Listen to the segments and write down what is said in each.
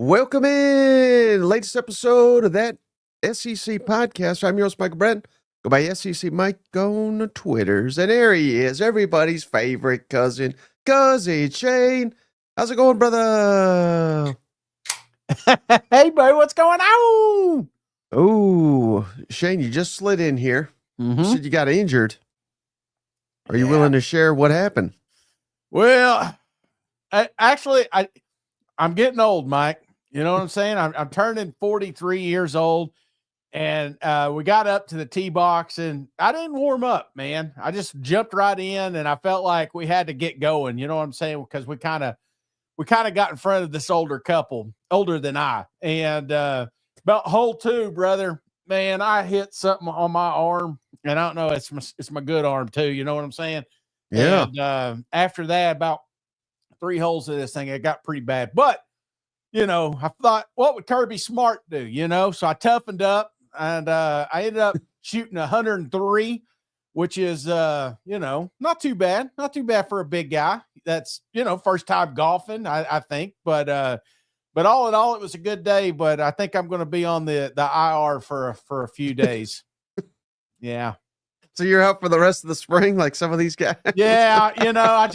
Welcome in. Latest episode of that SEC podcast. I'm your host, Michael Brent. Go by SEC Mike on the Twitters. And there he is, everybody's favorite cousin Shane. How's it going, brother? Hey, boy, what's going on? Oh, Shane, you just slid in here. You said you got injured. Are you willing to share what happened? Well, I'm getting old, Mike. You know what I'm saying? I'm turning 43 years old, and we got up to the tee box, and I didn't warm up, man. I just jumped right in, and I felt like we had to get going. You know what I'm saying? Because we kind of got in front of this older couple, older than I, and about hole 2, brother. Man, I hit something on my arm, and I don't know. It's my good arm too. You know what I'm saying? Yeah. And after that, about 3 holes of this thing, it got pretty bad. But you know, I thought, what would Kirby Smart do? You know, so I toughened up, and I ended up shooting 103, which is you know, not too bad for a big guy. That's, you know, first time golfing, I think. But all in all, it was a good day. But I think I'm going to be on the IR for a few days. Yeah. So you're out for the rest of the spring, like some of these guys? Yeah, you know,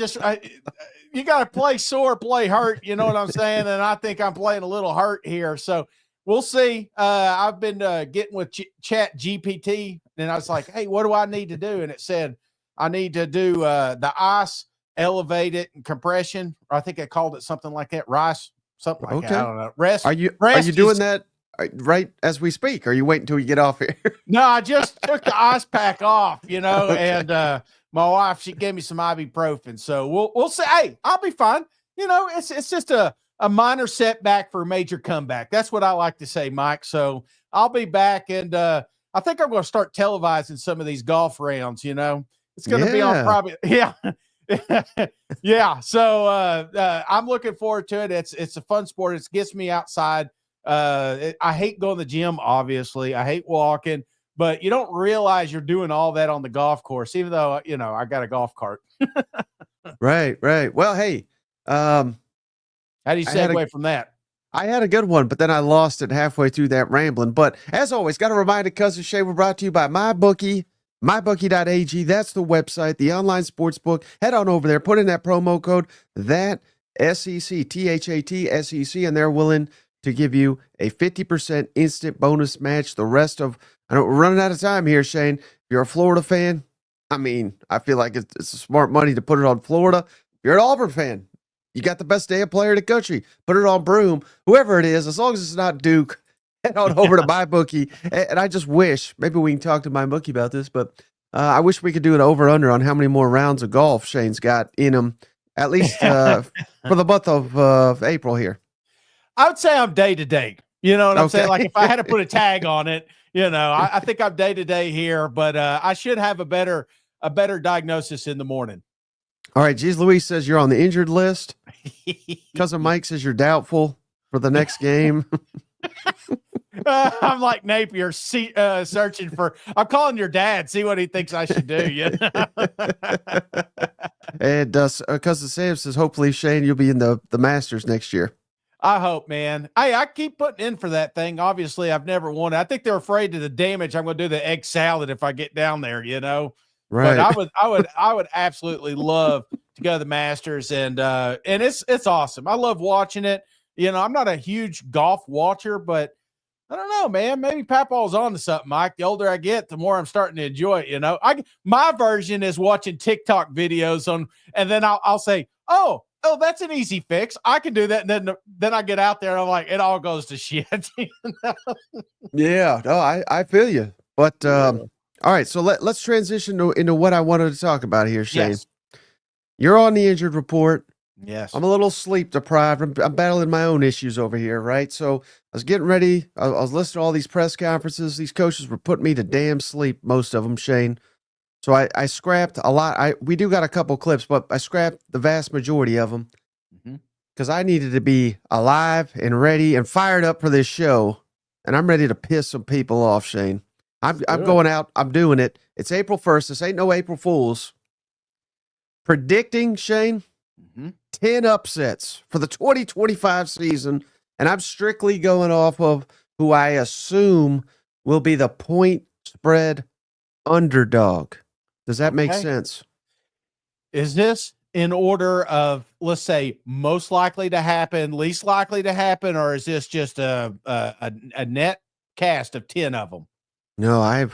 you got to play sore, play hurt. You know what I'm saying? And I think I'm playing a little hurt here. So we'll see. I've been getting with Chat GPT, and I was like, hey, what do I need to do? And it said I need to do the ice, elevate it, and compression. Or I think I called it something like that. Rice, something like that. I don't know. Rest. Are you doing that right as we speak? Or are you waiting until you get off here? No, I just took the ice pack off, you know, and my wife, she gave me some ibuprofen. So we'll say, hey, I'll be fine. You know, it's just a minor setback for a major comeback. That's what I like to say, Mike. So I'll be back, and I think I'm going to start televising some of these golf rounds. You know, it's going to be on probably, yeah. So I'm looking forward to it. It's a fun sport. It gets me outside. I hate going to the gym. Obviously, I hate walking. But you don't realize you're doing all that on the golf course, even though, you know, I got a golf cart. Right. Well, hey, how do you segue from that? I had a good one, but then I lost it halfway through that rambling. But as always, got to remind you, Cousin Shay, we're brought to you by MyBookie, mybookie.ag. That's the website, the online sports book. Head on over there, put in that promo code, that SEC, THAT SEC, and they're willing to give you a 50% instant bonus match. The rest of, I know we're running out of time here, Shane. If you're a Florida fan, I mean, I feel like it's a smart money to put it on Florida. If you're an Auburn fan, you got the best day player in the country. Put it on Broom, whoever it is, as long as it's not Duke. Head on over to MyBookie. And I just wish, maybe we can talk to MyBookie about this, but I wish we could do an over-under on how many more rounds of golf Shane's got in him, at least for the month of April here. I would say I'm day to day. You know what I'm saying? Like if I had to put a tag on it, you know, I think I'm day to day here, but I should have a better diagnosis in the morning. All right. Geez Louise says you're on the injured list. Cousin Mike says you're doubtful for the next game. I'm like Napier searching for, I'm calling your dad, see what he thinks I should do. You know? And Cousin Sam says, hopefully, Shane, you'll be in the Masters next year. I hope, man. I keep putting in for that thing. Obviously, I've never won it. I think they're afraid of the damage I'm going to do the egg salad if I get down there, you know? Right. But I would absolutely love to go to the Masters, and it's awesome. I love watching it. You know, I'm not a huge golf watcher, but I don't know, man. Maybe Papaw's on to something, Mike. The older I get, the more I'm starting to enjoy it. You know, my version is watching TikTok videos and then I'll say, oh, that's an easy fix. I can do that. And then I get out there and I'm like, it all goes to shit. You know? Yeah, no, I feel you. But all right, so let's transition into what I wanted to talk about here, Shane. Yes. You're on the injured report. Yes. I'm a little sleep deprived. I'm battling my own issues over here, right? So I was getting ready. I was listening to all these press conferences. These coaches were putting me to damn sleep, most of them, Shane. So I scrapped a lot. We do got a couple clips, but I scrapped the vast majority of them because I needed to be alive and ready and fired up for this show. And I'm ready to piss some people off, Shane. I'm going out. I'm doing it. It's April 1st. This ain't no April Fools. Predicting, Shane, 10 upsets for the 2025 season And I'm strictly going off of who I assume will be the point spread underdog. Does that make sense? Is this in order of, let's say, most likely to happen, least likely to happen, or is this just a net cast of 10 of them? No,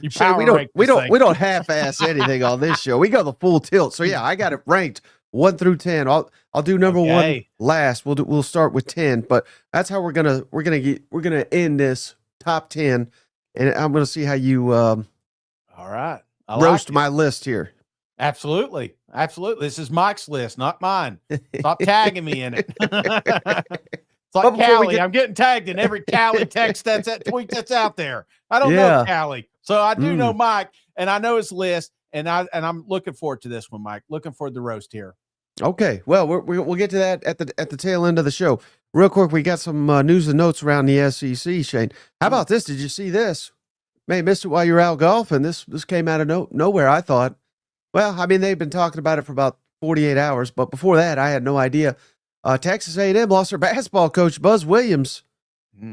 we don't half-ass anything on this show. We go the full tilt. So yeah, I got it ranked 1 through 10. I'll do number 1 last. We'll start with 10, but that's how we're gonna end this top 10, and I'm gonna see how you all right. Roast my list here. Absolutely. This is Mike's list, not mine. Stop tagging me in it. It's like Callie. I'm getting tagged in every Callie text tweet that's out there. I don't know Callie. So I do know Mike, and I know his list, and I'm looking forward to this one, Mike. Looking forward to the roast here. Okay. Well, we'll get to that at the tail end of the show. Real quick, we got some news and notes around the SEC, Shane. How about this? Did you see this? May have missed it while you were out golfing. This came out of nowhere, I thought. Well, I mean, they've been talking about it for about 48 hours, but before that, I had no idea. Texas A&M lost their basketball coach, Buzz Williams,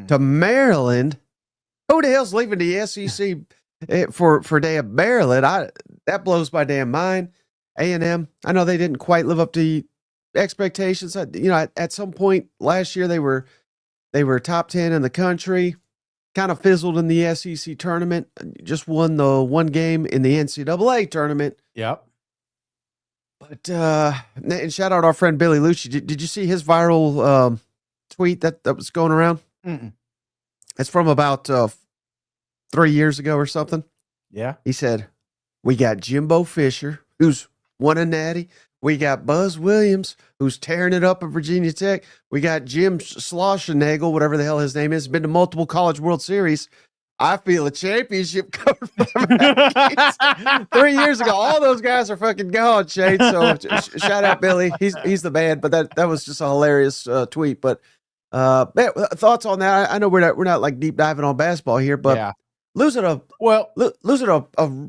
to Maryland. Who the hell's leaving the SEC for damn Maryland? That blows my damn mind. A&M, I know they didn't quite live up to expectations. At some point last year, they were top 10 in the country. Kind of fizzled in the SEC tournament. Just won the one game in the NCAA tournament. Yep. But and shout out our friend Billy Lucci. Did you see his viral tweet that was going around? Mm-mm. It's from about 3 years ago or something. Yeah. He said, "We got Jimbo Fisher, who's won a natty. We got Buzz Williams, who's tearing it up at Virginia Tech. We got Jim Schlossnagel, whatever the hell his name is, been to multiple College World Series. I feel a championship coming from him." 3 years ago, all those guys are fucking gone, Shane. So shout out Billy. He's the man. But that was just a hilarious tweet. But man, thoughts on that? I know we're not like deep diving on basketball here, but losing a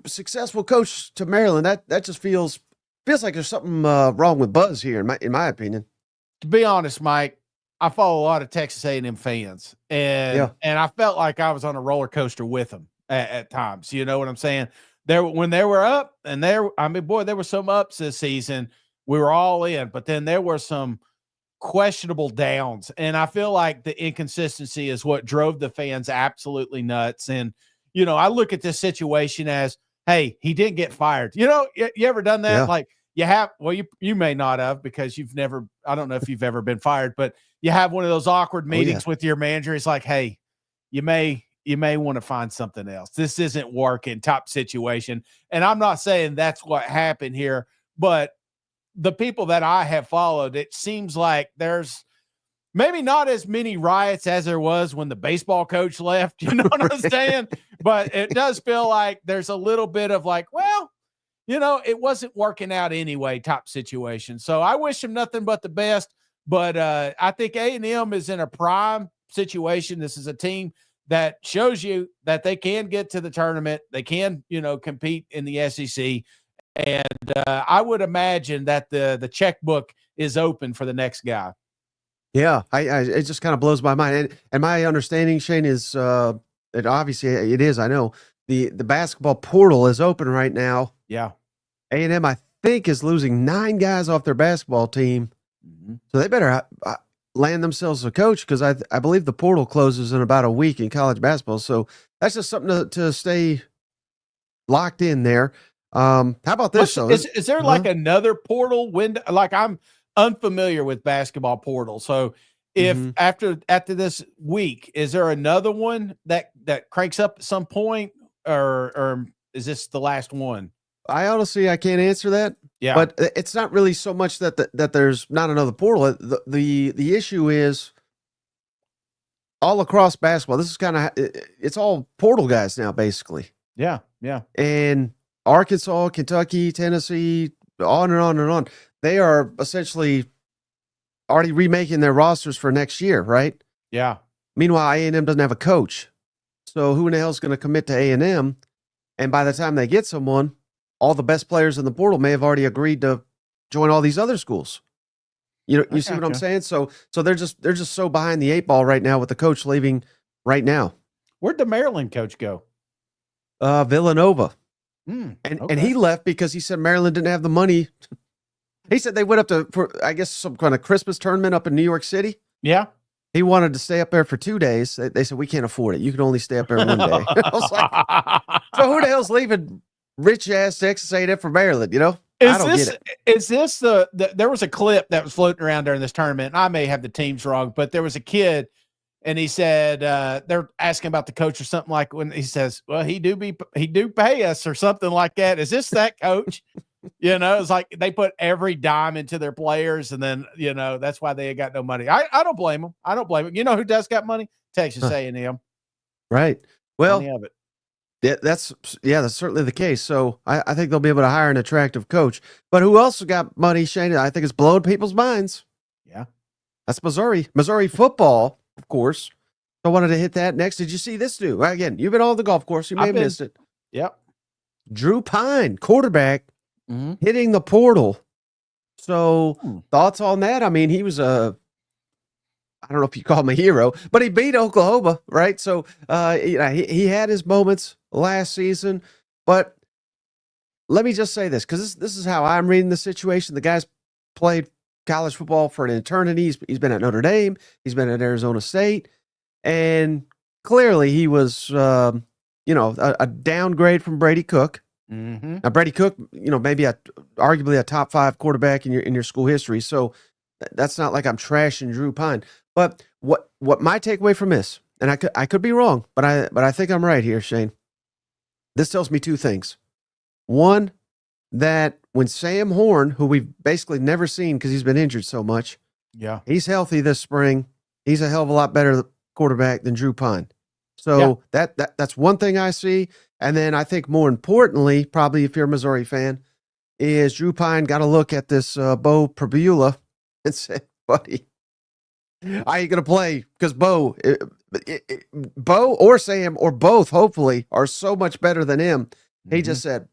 successful coach to Maryland, that just feels like there's something wrong with Buzz here, in my opinion. To be honest, Mike, I follow a lot of Texas A&M fans, and I felt like I was on a roller coaster with them at times. You know what I'm saying? When they were up, and there were some ups this season. We were all in, but then there were some questionable downs, and I feel like the inconsistency is what drove the fans absolutely nuts. And I look at this situation as, hey, he didn't get fired. You ever done that? Yeah. Like you may not have, because I don't know if you've ever been fired, but you have one of those awkward meetings with your manager. It's like, hey, you may want to find something else. This isn't working, top situation. And I'm not saying that's what happened here, but the people that I have followed, it seems like there's maybe not as many riots as there was when the baseball coach left. You know what I'm saying? But it does feel like there's a little bit of like, well, it wasn't working out anyway, top situation. So I wish him nothing but the best. But I think A&M is in a prime situation. This is a team that shows you that they can get to the tournament. They can, compete in the SEC. And I would imagine that the checkbook is open for the next guy. Yeah, it just kind of blows my mind. And my understanding, Shane, is that obviously it is. I know the basketball portal is open right now. Yeah. A&M, I think, is losing 9 guys off their basketball team. Mm-hmm. So they better land themselves a coach, because I believe the portal closes in about a week in college basketball. So that's just something to stay locked in there. How about this, though? Is there like another portal window? Like, I'm unfamiliar with basketball portal. So if after this week, is there another one that cranks up at some point, or is this the last one? I honestly, I can't answer that. Yeah. But it's not really so much that there's not another portal. The issue is all across basketball. This is it's all portal guys now, basically. Yeah. Yeah. And Arkansas, Kentucky, Tennessee, on and on and on. They are essentially already remaking their rosters for next year, right? Yeah. Meanwhile, A&M doesn't have a coach. So who in the hell is going to commit to A&M? And by the time they get someone, all the best players in the portal may have already agreed to join all these other schools. You know, I you see what I'm gotcha. saying? So they're just so behind the eight ball right now with the coach leaving right now. Where'd the Maryland coach go? Villanova. And Okay. he left because he said Maryland didn't have the money. He said they went up to, for I guess, some kind of Christmas tournament up in New York City. Yeah. He wanted to stay up there for 2 days. They said, we can't afford it. You can only stay up there 1 day. I was like, so who the hell's leaving rich ass Texas A&M for Maryland? You know, I don't get it. Is this the there was a clip that was floating around during this tournament, and I may have the teams wrong, but there was a kid and he said they're asking about the coach or something, like when he says, well, he do pay us or something like that. Is this that coach? You know, it's like they put every dime into their players, and then, you know, that's why they got no money. I don't blame them. I don't blame them. You know who does got money? Texas A&M. Right. Well, Plenty of it. that's certainly the case. So I think they'll be able to hire an attractive coach. But who else got money, Shane? I think it's blowing people's minds. Yeah. That's Missouri. Missouri football, of course. I wanted to hit that next. Did you see this new? Again, you've been on the golf course. You may have missed it. Yep. Drew Pyne, quarterback, hitting the portal. So thoughts on that? I mean, he was I don't know if you call him a hero, but he beat Oklahoma, right? So he had his moments last season. But let me just say this, because this is how I'm reading the situation. The guy's played college football for an eternity. He's been at Notre Dame. He's been at Arizona State. And clearly he was, a downgrade from Brady Cook. Now, Brady Cook, maybe arguably a top 5 quarterback in your school history. So that's not like I'm trashing Drew Pyne. But what my takeaway from this, and I could be wrong, but I think I'm right here, Shane. This tells me 2 things. One, that when Sam Horn, who we've basically never seen because he's been injured so much, he's healthy this spring, he's a hell of a lot better quarterback than Drew Pyne. So that's one thing I see. And then I think more importantly, probably if you're a Missouri fan, is Drew Pyne got to look at this Bo Prabula and say, buddy, I ain't going to play because Bo or Sam or both, hopefully, are so much better than him. He just said,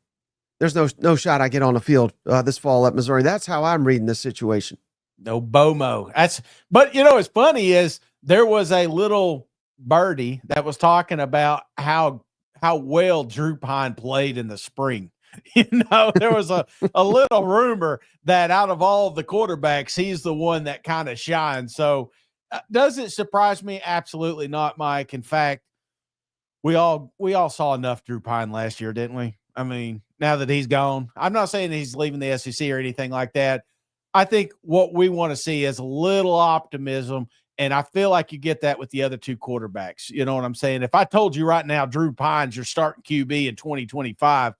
there's no shot I get on the field this fall at Missouri. That's how I'm reading this situation. No BOMO. But what's funny is there was a little birdie that was talking about how well Drew Pyne played in the spring. There was a little rumor that out of all of the quarterbacks, he's the one that kind of shines. So does it surprise me? Absolutely not, Mike. In fact, we all saw enough Drew Pyne last year, didn't we? I mean, now that he's gone, I'm not saying he's leaving the SEC or anything like that. I think what we want to see is a little optimism. And I feel like you get that with the other 2 quarterbacks. You know what I'm saying? If I told you right now, Drew Pyne's your starting QB in 2025,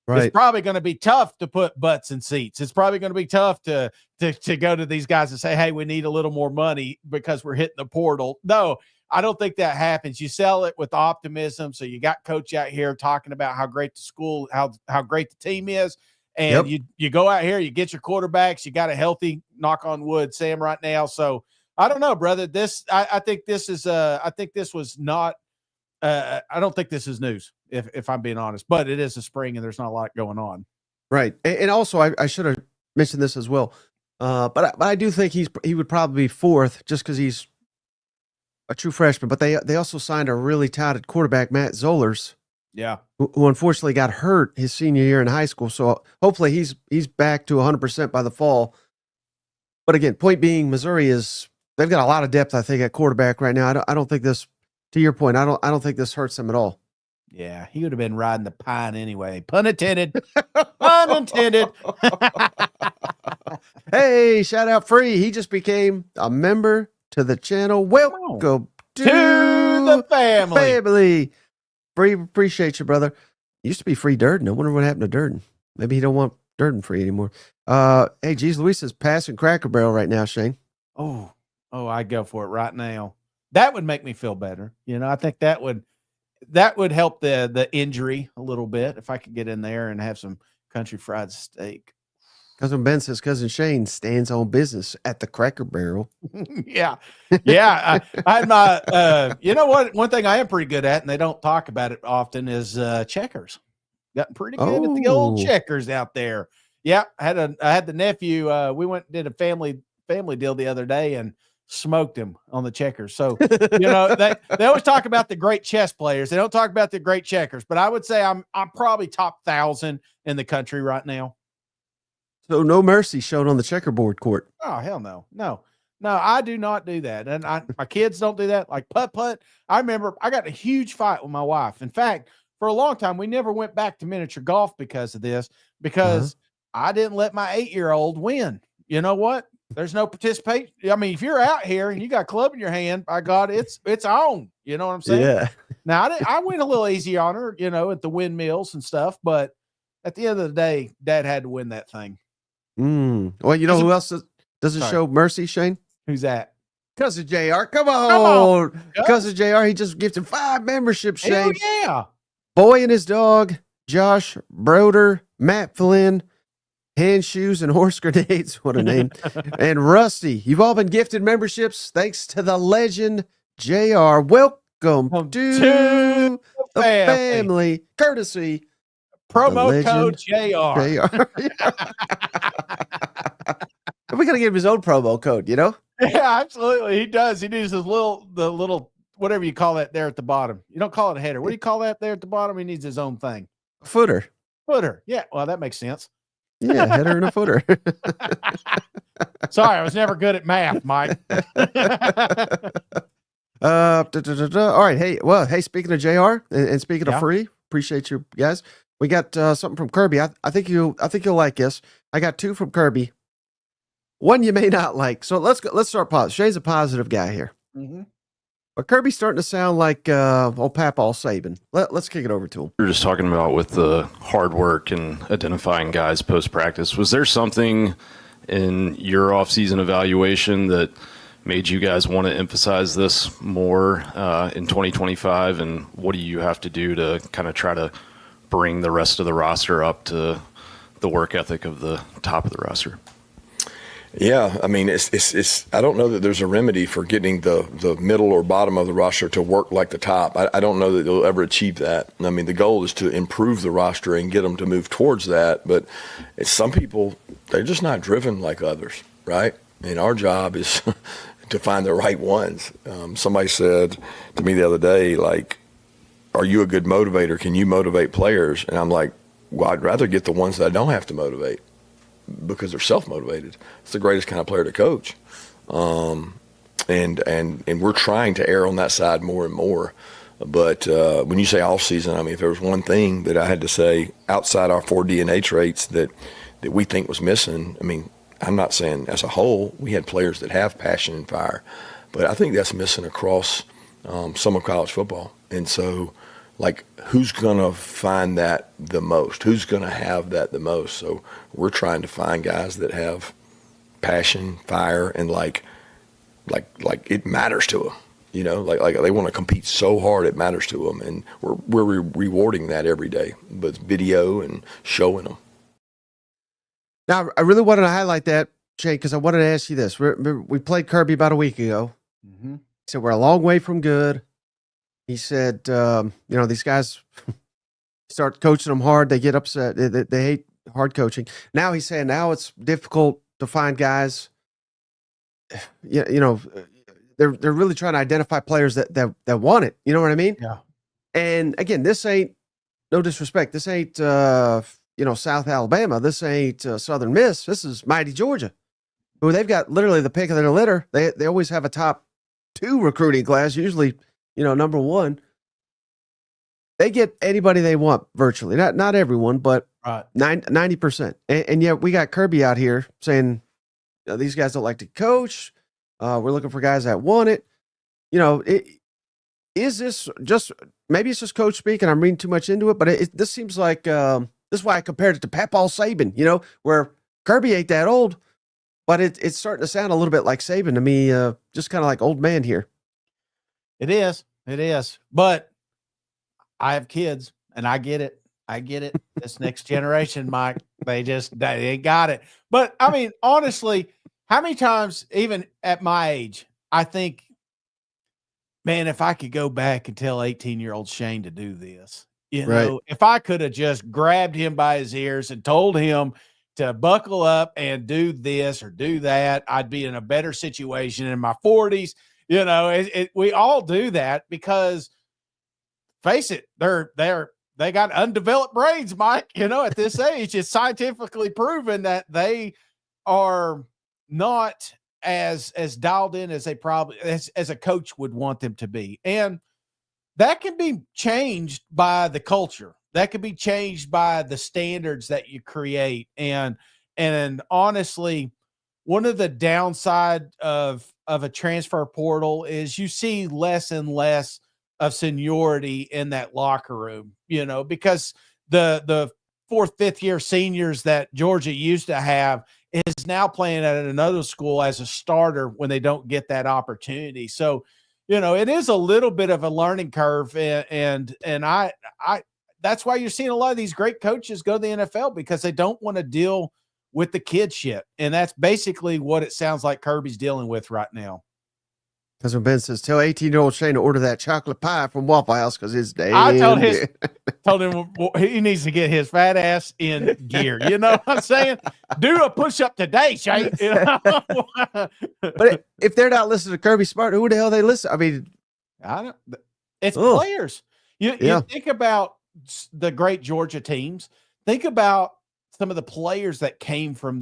it's probably going to be tough to put butts in seats. It's probably going to be tough to go to these guys and say, hey, we need a little more money because we're hitting the portal. No, I don't think that happens. You sell it with optimism. So you got coach out here talking about how great the school, how great the team is. And you go out here, you get your quarterbacks, you got a healthy, knock on wood, Sam, right now. So I don't know, brother. I think this is I think this was not I don't think this is news, if I'm being honest, but it is a spring and there's not a lot going on. Right. And also I should have mentioned this as well. But I do think he would probably be 4th just because he's a true freshman. But they also signed a really touted quarterback, Matt Zollers. Yeah. Who unfortunately got hurt his senior year in high school. So hopefully he's back to 100% by the fall. But again, point being, Missouri they've got a lot of depth, I think, at quarterback right now. I don't think this, to your point, I don't think this hurts them at all. Yeah, he would have been riding the pine anyway. Pun intended. Pun intended. Hey, shout out Free. He just became a member to the channel. Welcome to the family. Free, appreciate you, brother. Used to be Free Durden. I wonder what happened to Durden. Maybe he don't want Durden free anymore. Hey, geez, Luis is passing Cracker Barrel right now, Shane. Oh, I'd go for it right now. That would make me feel better. I think that would help the injury a little bit if I could get in there and have some country fried steak. Cousin Ben says Cousin Shane stands on business at the Cracker Barrel. Yeah. I had my, you know what? One thing I am pretty good at, and they don't talk about it often, is checkers. Gotten pretty good at the old checkers out there. Yeah. I had the nephew. We went and did a family family deal the other day and smoked him on the checkers. So, they always talk about the great chess players. They don't talk about the great checkers, but I would say I'm probably top 1,000 in the country right now. So no mercy shown on the checkerboard court. Oh, hell no. No, I do not do that. And my kids don't do that. Like putt. I remember I got a huge fight with my wife. In fact, for a long time, we never went back to miniature golf because of this, because I didn't let my 8-year-old win. You know what? There's no participation. I mean, if you're out here and you got a club in your hand, by God, it's on. You know what I'm saying? Yeah. Now I went a little easy on her, at the windmills and stuff, but at the end of the day, Dad had to win that thing. Well, you know who else doesn't show mercy, Shane? Who's that? Cousin JR. Come on. Cousin JR, he just gifted 5 memberships, Shane. Hell yeah. Boy and his dog, Josh Broder, Matt Flynn, Hand Shoes and Horse Grenades, what a name, and Rusty. You've all been gifted memberships thanks to the legend JR. Welcome to the family, courtesy promo code JR. We got to give him his own promo code, Yeah, absolutely. He does. He needs the little, whatever you call that there at the bottom. You don't call it a header. What do you call that there at the bottom? He needs his own thing. Footer. Yeah. Well, that makes sense. Yeah, header and a footer. Sorry, I was never good at math, Mike. All right. Hey, speaking of JR and speaking of free, appreciate you guys. We got something from Kirby. I think you'll like this. I got 2 from Kirby. One you may not like. So let's start positive. Shay's a positive guy here. Mm-hmm. But Kirby's starting to sound like old Papal Saban. Let's kick it over to him. We were just talking about with the hard work and identifying guys post-practice. Was there something in your off-season evaluation that made you guys want to emphasize this more in 2025? And what do you have to do to kind of try to bring the rest of the roster up to the work ethic of the top of the roster? Yeah, I mean, it's. I don't know that there's a remedy for getting the middle or bottom of the roster to work like the top. I don't know that they'll ever achieve that. I mean, the goal is to improve the roster and get them to move towards that. But some people, they're just not driven like others, right? I mean, our job is to find the right ones. Somebody said to me the other day, like, are you a good motivator? Can you motivate players? And I'm like, well, I'd rather get the ones that I don't have to motivate, because they're self-motivated. It's the greatest kind of player to coach. And we're trying to err on that side more and more. But when you say off season, I mean, if there was one thing that I had to say outside our 4 DNA traits that we think was missing, I mean, I'm not saying as a whole, we had players that have passion and fire, but I think that's missing across some of college football. And so, like, who's going to find that the most? Who's going to have that the most? So we're trying to find guys that have passion, fire, and like it matters to them. Like they want to compete so hard it matters to them, and we're rewarding that every day with video and showing them. Now, I really wanted to highlight that, Shane, because I wanted to ask you this. We played Kirby about a week ago. Mm-hmm. So we're a long way from good. He said, these guys start coaching them hard. They get upset. They hate hard coaching. Now he's saying it's difficult to find guys. They're really trying to identify players that want it. You know what I mean? Yeah. And again, this ain't, no disrespect, this ain't South Alabama. This ain't Southern Miss. This is mighty Georgia, who they've got literally the pick of their litter. They always have a top 2 recruiting class, usually number 1. They get anybody they want virtually. Not everyone, but 90%. And yet we got Kirby out here saying, these guys don't like to coach. We're looking for guys that want it. Is this just, maybe it's just coach speak and I'm reading too much into it, but this seems like, this is why I compared it to Papal Saban, where Kirby ain't that old, but it's starting to sound a little bit like Saban to me, just kind of like old man here. It is. But I have kids and I get it. This next generation, Mike, they ain't got it. But I mean, honestly, how many times, even at my age, I think, man, if I could go back and tell 18-year-old Shane to do this, if I could have just grabbed him by his ears and told him to buckle up and do this or do that. I'd be in a better situation in my 40s. You know, we all do that because, face it, they got undeveloped brains, Mike. You know, at this age, it's scientifically proven that they are not as dialed in as they probably as a coach would want them to be. And that can be changed by the culture. That can be changed by the standards that you create. And honestly, one of the downside of a transfer portal is you see less and less of seniority in that locker room, you know, because the fourth, fifth year seniors that Georgia used to have is now playing at another school as a starter when they don't get that opportunity. So, you know, it is a little bit of a learning curve. And I that's why you're seeing a lot of these great coaches go to the NFL, because they don't want to deal with the kid shit. And that's basically what it sounds like Kirby's dealing with right now. Because when Ben says, tell 18-year-old Shane to order that chocolate pie from Waffle House because it's damn I told good. him he needs to get his fat ass in gear. You know what I'm saying? Do a push-up today, Shane. You know? But if they're not listening to Kirby Smart, who the hell they listen? I mean, it's players. You Yeah. think about the great Georgia teams. Think about some of the players that came from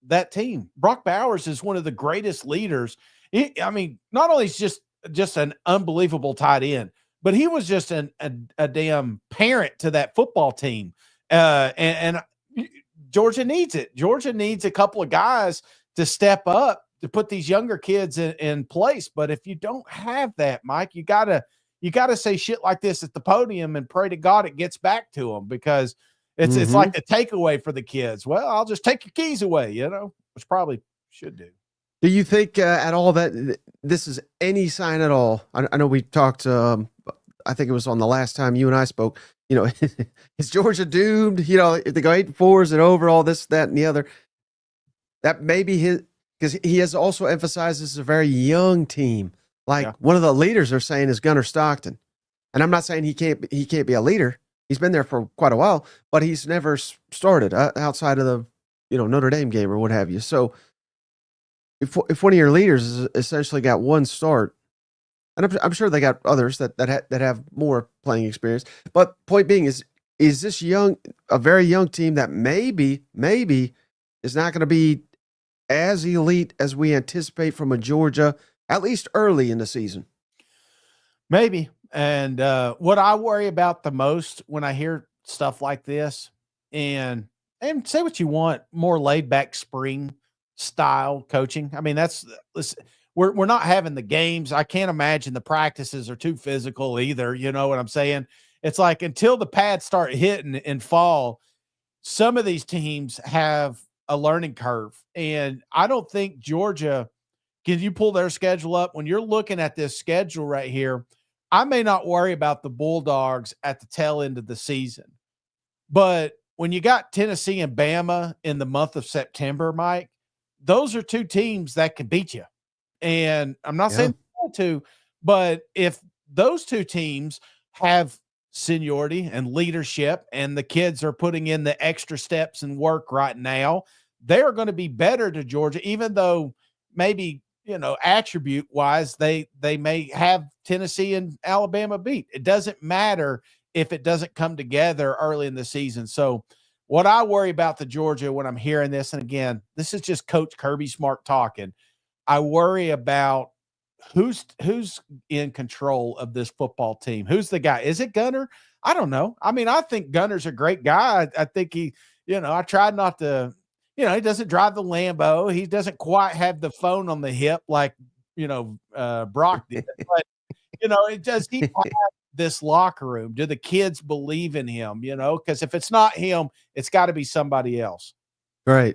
that team. Brock Bowers is one of the greatest leaders. I mean, not only is just an unbelievable tight end, but he was just a damn parent to that football team. And Georgia needs it. Georgia needs a couple of guys to step up to put these younger kids in place. But if you don't have that, Mike, you gotta say shit like this at the podium and pray to God it gets back to them, because it's like the takeaway for the kids. Well, I'll just take your keys away, you know, which probably should do. do you think at all that this is any sign at all? I know we talked, I think it was on the last time you and I spoke, you know, is Georgia doomed? You know, if they go 8-4, is it over, all this, that, and the other? That may be his, because he has also emphasized this is a very young team. Like one of the leaders they're saying is Gunnar Stockton. And I'm not saying he can't be a leader. He's been there for quite a while, but he's never started outside of the, you know, Notre Dame game or what have you. So if one of your leaders has essentially got one start, and I'm sure they got others that have more playing experience, but point being is this a very young team that maybe is not going to be as elite as we anticipate from a Georgia, at least early in the season? Maybe. And what I worry about the most when I hear stuff like this, and say what you want, more laid back spring style coaching. I mean, we're not having the games. I can't imagine the practices are too physical either. You know what I'm saying? It's like until the pads start hitting in fall, some of these teams have a learning curve. And I don't think Georgia, can you pull their schedule up? When you're looking at this schedule right here, I may not worry about the Bulldogs at the tail end of the season. But when you got Tennessee and Bama in the month of September, Mike, those are two teams that can beat you. And I'm not saying to, but if those two teams have seniority and leadership and the kids are putting in the extra steps and work right now, they're going to be better to Georgia, even though maybe, you know, attribute wise, they may have Tennessee and Alabama beat. It doesn't matter if it doesn't come together early in the season. So what I worry about the Georgia when I'm hearing this, and again, this is just Coach Kirby Smart talking, I worry about who's in control of this football team. Who's the guy? Is it Gunnar? I don't know. I mean, I think Gunner's a great guy. I think he, you know, I tried not to, you know, he doesn't drive the Lambo. He doesn't quite have the phone on the hip like, you know, Brock did. But, you know, does he have this locker room? Do the kids believe in him? You know, because if it's not him, it's got to be somebody else. Right.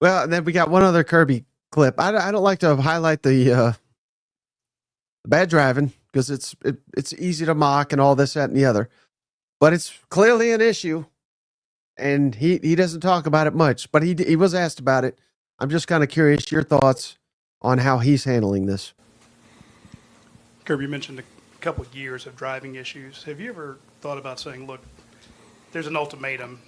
Well, and then we got one other Kirby clip. I don't like to highlight the bad driving because it's easy to mock and all this, that, and the other. But it's clearly an issue. And he doesn't talk about it much, but he was asked about it. I'm just kind of curious your thoughts on how he's handling this. Kirby, you mentioned a couple of years of driving issues. Have you ever thought about saying, look, there's an ultimatum.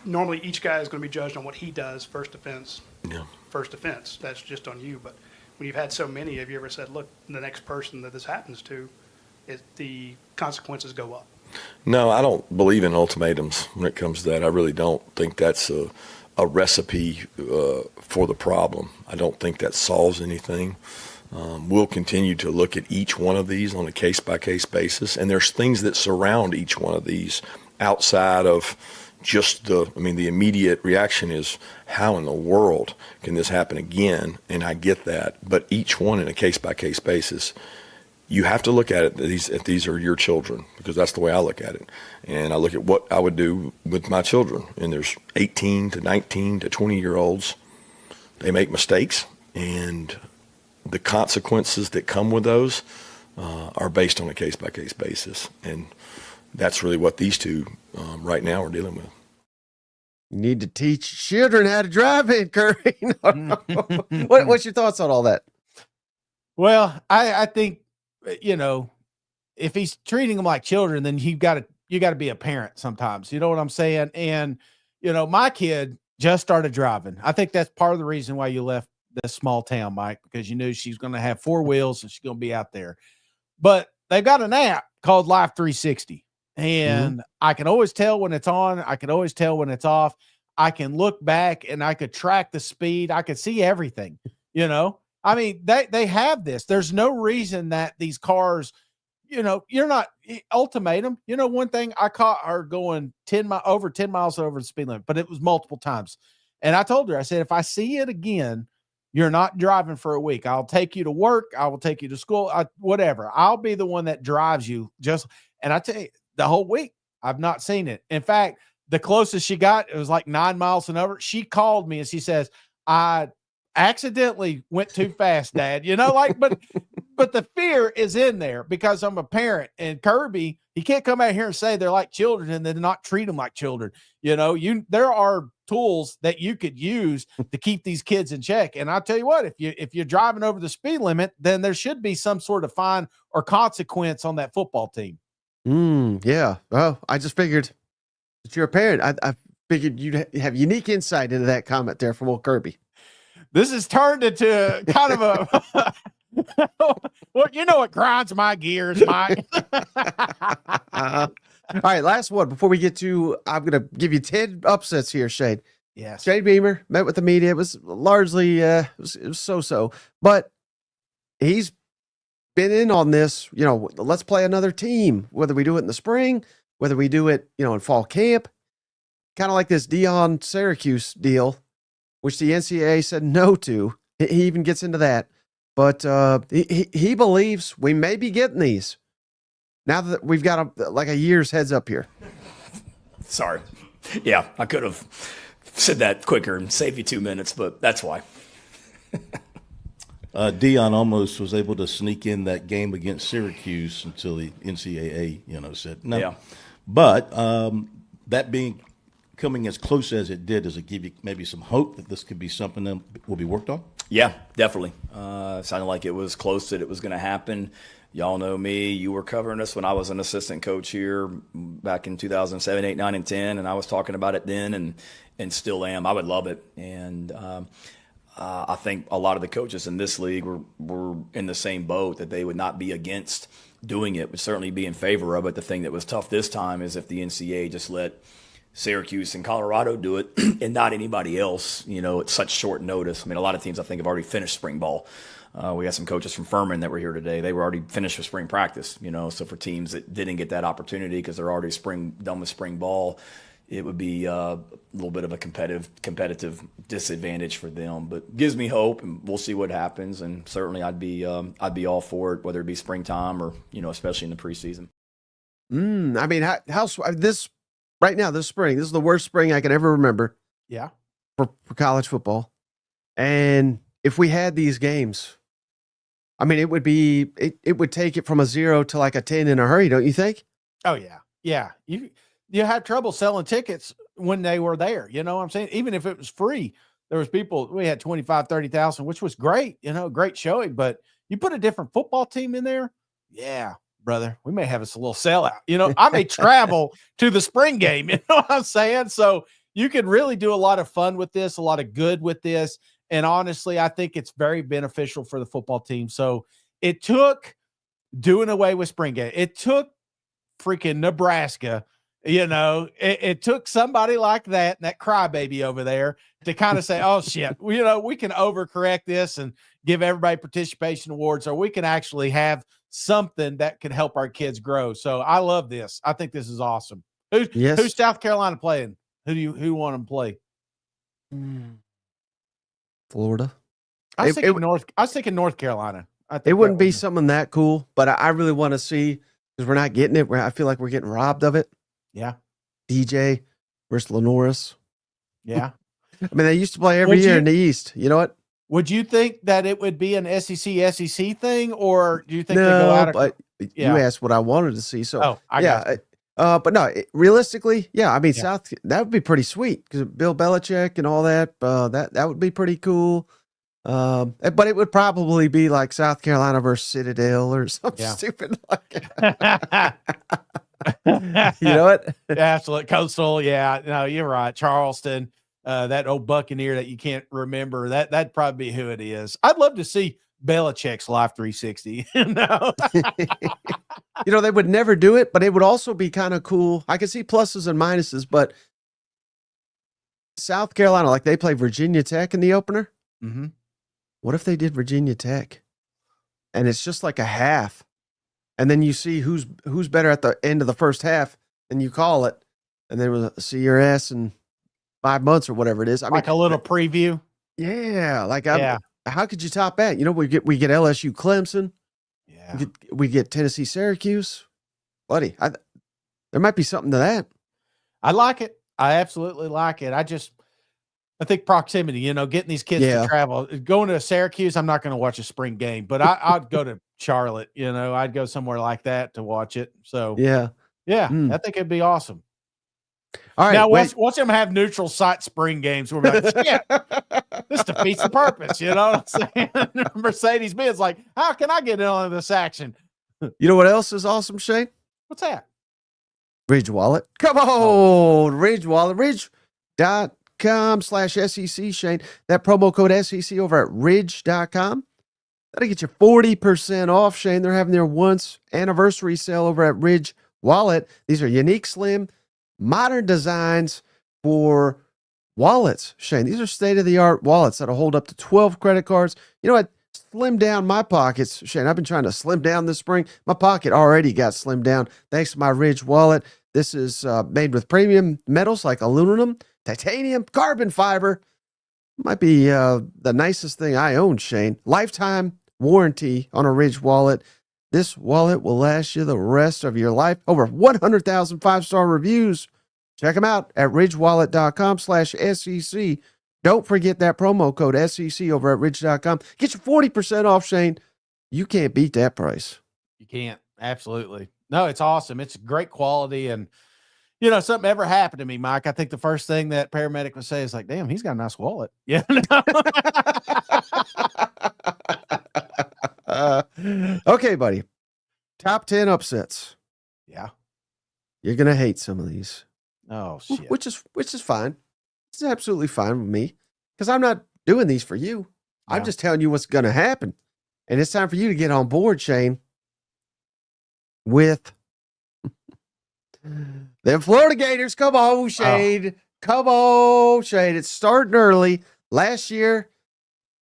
normally each guy is going to be judged on what he does first defense. Yeah. First defense. That's just on you. But when you've had so many, have you ever said, look, the next person that this happens to, the consequences go up? No, I don't believe in ultimatums when it comes to that. I really don't think that's a recipe for the problem. I don't think that solves anything. We'll continue to look at each one of these on a case-by-case basis, and there's things that surround each one of these outside of just the immediate reaction is, how in the world can this happen again? And I get that, but each one in a case-by-case basis, you have to look at it that these are your children, because that's the way I look at it. And I look at what I would do with my children, and there's 18 to 19 to 20-year-olds. They make mistakes, and the consequences that come with those are based on a case-by-case basis. And that's really what these two right now are dealing with. You need to teach children how to drive in, Kirby. What's your thoughts on all that? Well, I think, if he's treating them like children, then you got to be a parent sometimes. You know what I'm saying? And, my kid just started driving. I think that's part of the reason why you left this small town, Mike, because you knew she's going to have 4 wheels and she's going to be out there. But they've got an app called Life 360. And I can always tell when it's on. I can always tell when it's off. I can look back and I could track the speed. I could see everything, they have this. There's no reason that these cars, you're not ultimatum. One thing, I caught her going over 10 miles over the speed limit, but it was multiple times. And I told her, I said, if I see it again, you're not driving for a week. I'll take you to work. I will take you to school, whatever. I'll be the one that drives you and I tell you, the whole week, I've not seen it. In fact, the closest she got, it was like 9 miles an hour. She called me and she says, I accidentally went too fast, Dad. But the fear is in there because I'm a parent. And Kirby, he can't come out here and say they're like children and then not treat them like children. There are tools that you could use to keep these kids in check. And I'll tell you what, if you're driving over the speed limit, then there should be some sort of fine or consequence on that football team. Yeah. Well, I just figured that you're a parent. I figured you'd have unique insight into that comment there from old Kirby. This has turned into kind of a, what grinds my gears, Mike. All right. Last one before we get to, I'm going to give you 10 upsets here, Shane. Yes. Shane Beamer met with the media. It was largely, it was so-so, but he's been in on this, let's play another team, whether we do it in the spring, whether we do it, in fall camp, kind of like this Deion Syracuse deal, which the NCAA said no to. He even gets into that, but he believes we may be getting these now that we've got a year's heads up here. Sorry. Yeah, I could have said that quicker and saved you 2 minutes, but that's why. Deion almost was able to sneak in that game against Syracuse until the NCAA, said no. Yeah. But that being coming as close as it did, does it give you maybe some hope that this could be something that will be worked on? Yeah, definitely. Sounded like it was close that it was going to happen. Y'all know me. You were covering us when I was an assistant coach here back in 2007, 8, 9, and 10, and I was talking about it then and still am. I would love it. And I think a lot of the coaches in this league were in the same boat, that they would not be against doing it, would certainly be in favor of it. The thing that was tough this time is if the NCAA just let Syracuse and Colorado do it and not anybody else, at such short notice. I mean, a lot of teams I think have already finished spring ball. We got some coaches from Furman that were here today. They were already finished with spring practice, so for teams that didn't get that opportunity because they're already done with spring ball, it would be a little bit of a competitive disadvantage for them. But gives me hope, and we'll see what happens. And certainly I'd be all for it, whether it be springtime or, especially in the preseason. I mean, how this right now, this spring, this is the worst spring I can ever remember. Yeah. For college football. And if we had these games, I mean, it would take it from a 0 to like a 10 in a hurry, don't you think? Oh yeah. Yeah. You had trouble selling tickets when they were there. You know what I'm saying? Even if it was free, there was people, we had 25, 30,000, which was great, great showing, but you put a different football team in there. Yeah, brother, we may have us a little sellout. I may travel to the spring game. You know what I'm saying? So you could really do a lot of fun with this, a lot of good with this. And honestly, I think it's very beneficial for the football team. So it took doing away with spring game. It took freaking Nebraska. It took somebody like that crybaby over there to kind of say, oh shit, we can overcorrect this and give everybody participation awards, or we can actually have something that could help our kids grow. So I love this. I think this is awesome. Who's South Carolina playing? Who want them to play? Florida. I was thinking North Carolina. It wouldn't be something that cool, but I really want to see, because we're not getting it. I feel like we're getting robbed of it. Yeah. DJ versus Lenoris. Yeah. I mean, they used to play every year in the East. You know what? Would you think that it would be an SEC thing, or do you think they go No, out? but you asked what I wanted to see. So, but no, realistically, yeah. I mean, South, that would be pretty sweet, because Bill Belichick and all that, that would be pretty cool. But it would probably be like South Carolina versus Citadel or something stupid like that. You know what? Absolutely. Coastal. Yeah. No, you're right. Charleston, that old Buccaneer that you can't remember. That'd probably be who it is. I'd love to see Belichick's Live 360. They would never do it, but it would also be kind of cool. I could see pluses and minuses, but South Carolina, like they play Virginia Tech in the opener. Mm-hmm. What if they did Virginia Tech and it's just like a half, and then you see who's better at the end of the first half, and you call it, and then we'll see your ass in 5 months or whatever it is. I mean, a little preview. Yeah. How could you top that? We get LSU Clemson. Yeah. We get Tennessee Syracuse. Buddy, there might be something to that. I like it. I absolutely like it. I think proximity, getting these kids to travel, going to Syracuse. I'm not going to watch a spring game, but I'd go to Charlotte, I'd go somewhere like that to watch it. So I think it'd be awesome. All right. Now watch them have neutral site spring games. We're like, shit, this defeats the purpose. You know what I'm saying? Mercedes-Benz, like, how can I get in on this action? You know what else is awesome, Shane? What's that? Ridge Wallet. Come on, Ridge Wallet. Ridge.com/SEC, Shane. That promo code SEC over at ridge.com. That'll get you 40% off, Shane. They're having their once anniversary sale over at Ridge Wallet. These are unique, slim, modern designs for wallets, Shane. These are state-of-the-art wallets that'll hold up to 12 credit cards. You know what? Slim down my pockets, Shane. I've been trying to slim down this spring. My pocket already got slimmed down thanks to my Ridge Wallet. This is made with premium metals like aluminum, titanium, carbon fiber. Might be the nicest thing I own, Shane. Lifetime warranty on a Ridge Wallet. This wallet will last you the rest of your life. Over 100,000 5-star reviews. Check them out at ridgewallet.com/SEC. Don't forget that promo code SEC over at ridge.com. Get you 40% off, Shane. You can't beat that price. You can't. Absolutely. No, it's awesome. It's great quality. And, something ever happened to me, Mike, I think the first thing that paramedic would say is like, damn, he's got a nice wallet. Yeah. Okay, buddy. Top 10 upsets. Yeah. You're going to hate some of these. Oh, shit. Which is fine. It's absolutely fine with me, because I'm not doing these for you. No. I'm just telling you what's going to happen. And it's time for you to get on board, Shane, with them Florida Gators. Come on, Shane. Come on, Shane. It's starting early. Last year,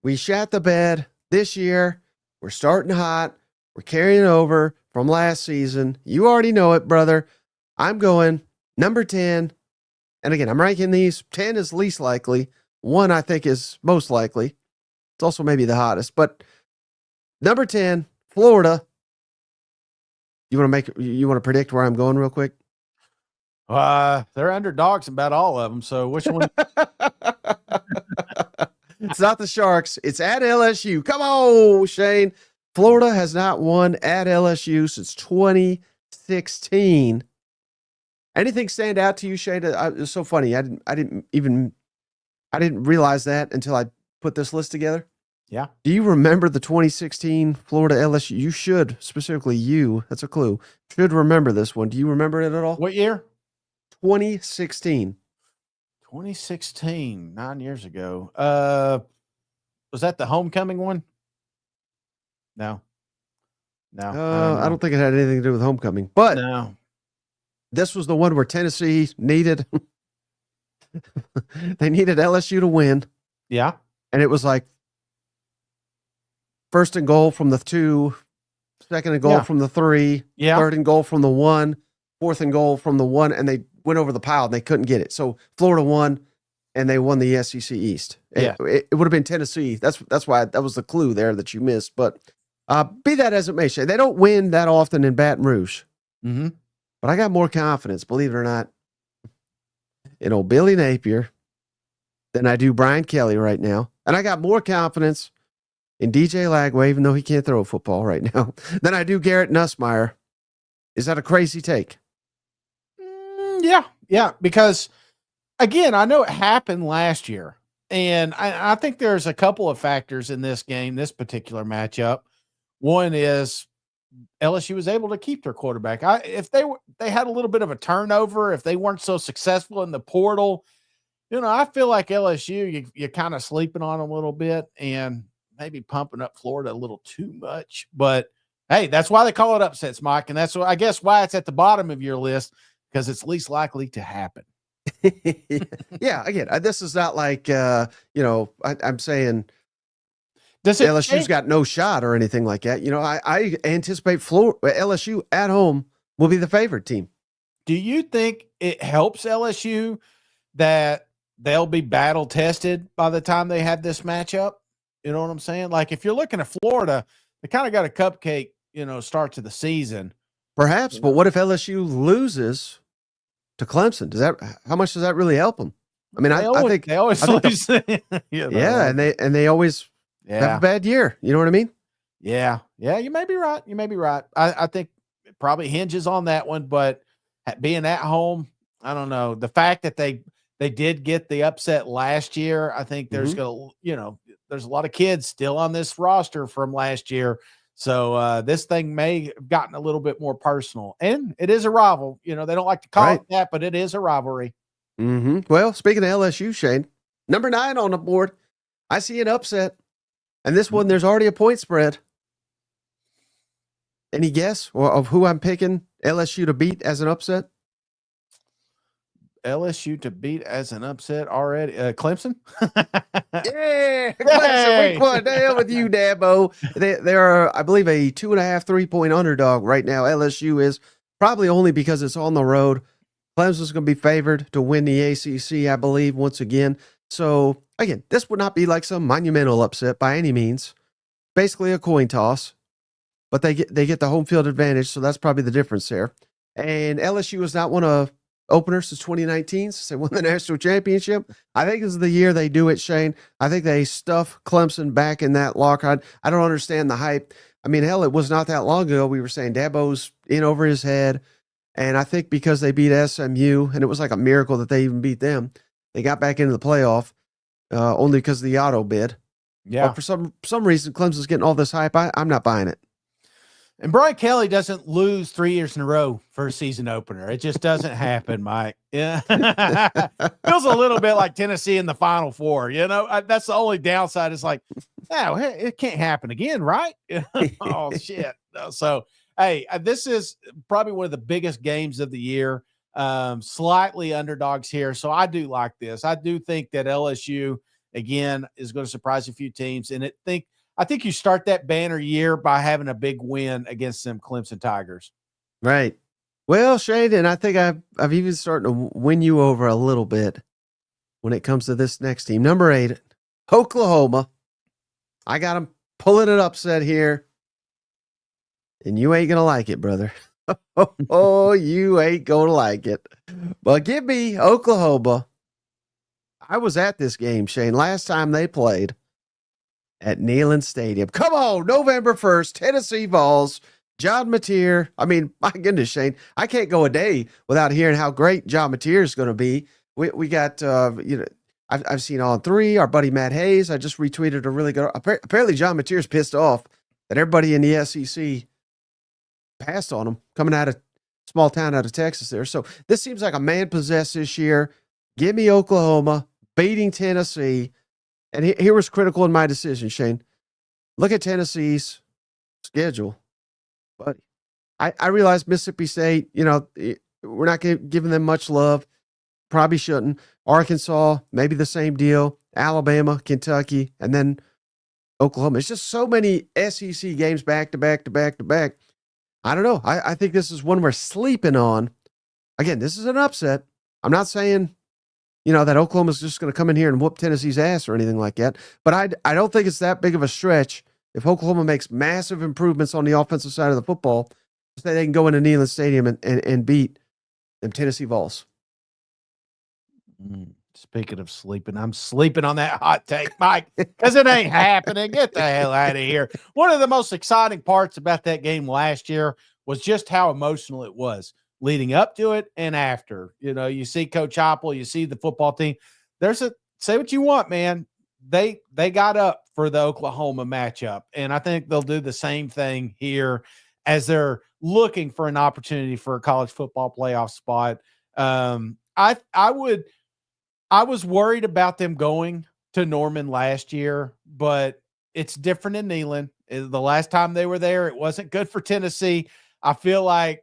we shat the bed. This year, we're starting hot. We're carrying over from last season. You already know it, brother. I'm going number 10. And again, I'm ranking these. 10 is least likely. 1, I think, is most likely. It's also maybe the hottest. But number 10, Florida. You want to predict where I'm going real quick? They're underdogs in about all of them. So which one? It's not the Sharks. It's at LSU. Come on, Shane. Florida has not won at LSU since 2016. Anything stand out to you, Shane? It's so funny. I didn't realize that until I put this list together. Yeah. Do you remember the 2016 Florida LSU? You should, specifically you. That's a clue. Should remember this one. Do you remember it at all? What year? 2016. 2016, 9 years ago. Was that the homecoming one? No. I don't think it had anything to do with homecoming, but No. this was the one where Tennessee needed they needed LSU to win, Yeah. and it was like first and goal from the 2, second and goal Yeah. from the 3, Yeah. third and goal from the 1, fourth and goal from the 1, and they went over the pile and they couldn't get it. So Florida won, and they won the SEC East. Yeah. It would have been Tennessee. That's why that was the clue there that you missed. But be that as it may, Shay, they don't win that often in Baton Rouge. Mm-hmm. But I got more confidence, believe it or not, in old Billy Napier than I do Brian Kelly right now. And I got more confidence in DJ Lagway, even though he can't throw a football right now, than I do Garrett Nussmeier. Is that a crazy take? Yeah. Because, again, I know it happened last year. And I think there's a couple of factors in this game, this particular matchup. One is LSU was able to keep their quarterback. If they had a little bit of a turnover, if they weren't so successful in the portal, I feel like LSU, you're kind of sleeping on them a little bit and maybe pumping up Florida a little too much. But hey, that's why they call it upsets, Mike, and that's why, I guess, why it's at the bottom of your list, because it's least likely to happen. Yeah. Again, this is not like I'm saying. LSU's got no shot or anything like that. I anticipate LSU at home will be the favorite team. Do you think it helps LSU that they'll be battle tested by the time they have this matchup? You know what I'm saying? Like, if you're looking at Florida, they kind of got a cupcake, start to the season. Perhaps, but what if LSU loses to Clemson? How much does that really help them? I mean, I think they always lose. Yeah, and they always have a bad year. You know what I mean? Yeah. You may be right. I think it probably hinges on that one, but being at home, I don't know. The fact that they did get the upset last year, I think there's there's a lot of kids still on this roster from last year. So this thing may have gotten a little bit more personal, and it is a rival. They don't like to call it that, but it is a rivalry. Mm-hmm. Well, speaking of LSU, Shane, number 9 on the board, I see an upset. And this one, there's already a point spread. Any guess of who I'm picking LSU to beat as an upset? LSU to beat as an upset already? Clemson? Yeah, Clemson, week 1. The hell with you, Dabo. They're, I believe, a 2.5, 3-point underdog right now. LSU is probably only because it's on the road. Clemson's going to be favored to win the ACC, I believe, once again. So, again, this would not be like some monumental upset by any means. Basically a coin toss, but they get the home field advantage, so that's probably the difference there. And LSU has not won a opener since 2019, since they won the national championship. I think this is the year they do it, Shane. I think they stuff Clemson back in that locker. I don't understand the hype. I mean, hell, it was not that long ago we were saying Dabo's in over his head, and I think because they beat SMU, and it was like a miracle that they even beat them, they got back into the playoff only because of the auto bid. Yeah. But for some reason, Clemson's getting all this hype. I'm not buying it. And Brian Kelly doesn't lose 3 years in a row for a season opener. It just doesn't happen, Mike. Yeah. Feels a little bit like Tennessee in the Final Four. That's the only downside. It's like, it can't happen again, right? Oh, shit. So, hey, this is probably one of the biggest games of the year. Slightly underdogs here. So I do like this. I do think that LSU, again, is going to surprise a few teams. And I think you start that banner year by having a big win against them Clemson Tigers. Right. Well, Shane, and I think I've even started to win you over a little bit when it comes to this next team. Number 8, Oklahoma. I got them pulling an upset here. And you ain't going to like it, brother. Oh, you ain't going to like it. But give me Oklahoma. I was at this game, Shane, last time they played at Neyland Stadium. Come on, November 1st, Tennessee Vols, John Mateer. I mean, my goodness, Shane, I can't go a day without hearing how great John Mateer is going to be. We got, I've seen On 3, our buddy Matt Hayes. I just retweeted a really good, apparently John Mateer's pissed off that everybody in the SEC passed on him coming out of small town out of Texas there. So this seems like a man possessed this year. Give me Oklahoma beating Tennessee. And here was critical in my decision, Shane. Look at Tennessee's schedule, buddy. I realize Mississippi State, we're not giving them much love. Probably shouldn't. Arkansas, maybe the same deal. Alabama, Kentucky, and then Oklahoma. It's just so many SEC games back to back to back to back. I don't know. I think this is one we're sleeping on. Again, this is an upset. I'm not saying, that Oklahoma's just going to come in here and whoop Tennessee's ass or anything like that. But I don't think it's that big of a stretch if Oklahoma makes massive improvements on the offensive side of the football, so they can go into Neyland Stadium and beat them Tennessee Vols. Speaking of sleeping, I'm sleeping on that hot take, Mike, because it ain't happening. Get the hell out of here. One of the most exciting parts about that game last year was just how emotional it was leading up to it and after. You see Coach Heupel, you see the football team. Say what you want, man. They got up for the Oklahoma matchup, and I think they'll do the same thing here as they're looking for an opportunity for a college football playoff spot. I was worried about them going to Norman last year, but it's different in Neyland. The last time they were there, it wasn't good for Tennessee. I feel like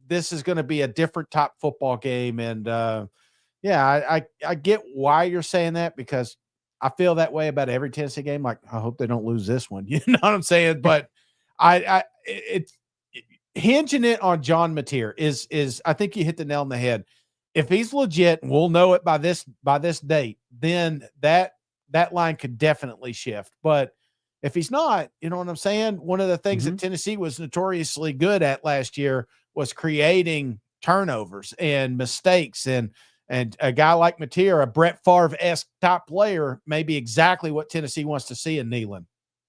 this is going to be a different type football game. And I get why you're saying that, because I feel that way about every Tennessee game. Like, I hope they don't lose this one. You know what I'm saying? But it's hinging it on John Mateer is I think you hit the nail on the head. If he's legit, and we'll know it by this date, then that line could definitely shift. But if he's not, you know what I'm saying? One of the things that Tennessee was notoriously good at last year was creating turnovers and mistakes. And a guy like Mateer, a Brett Favre-esque top player, may be exactly what Tennessee wants to see in Neyland.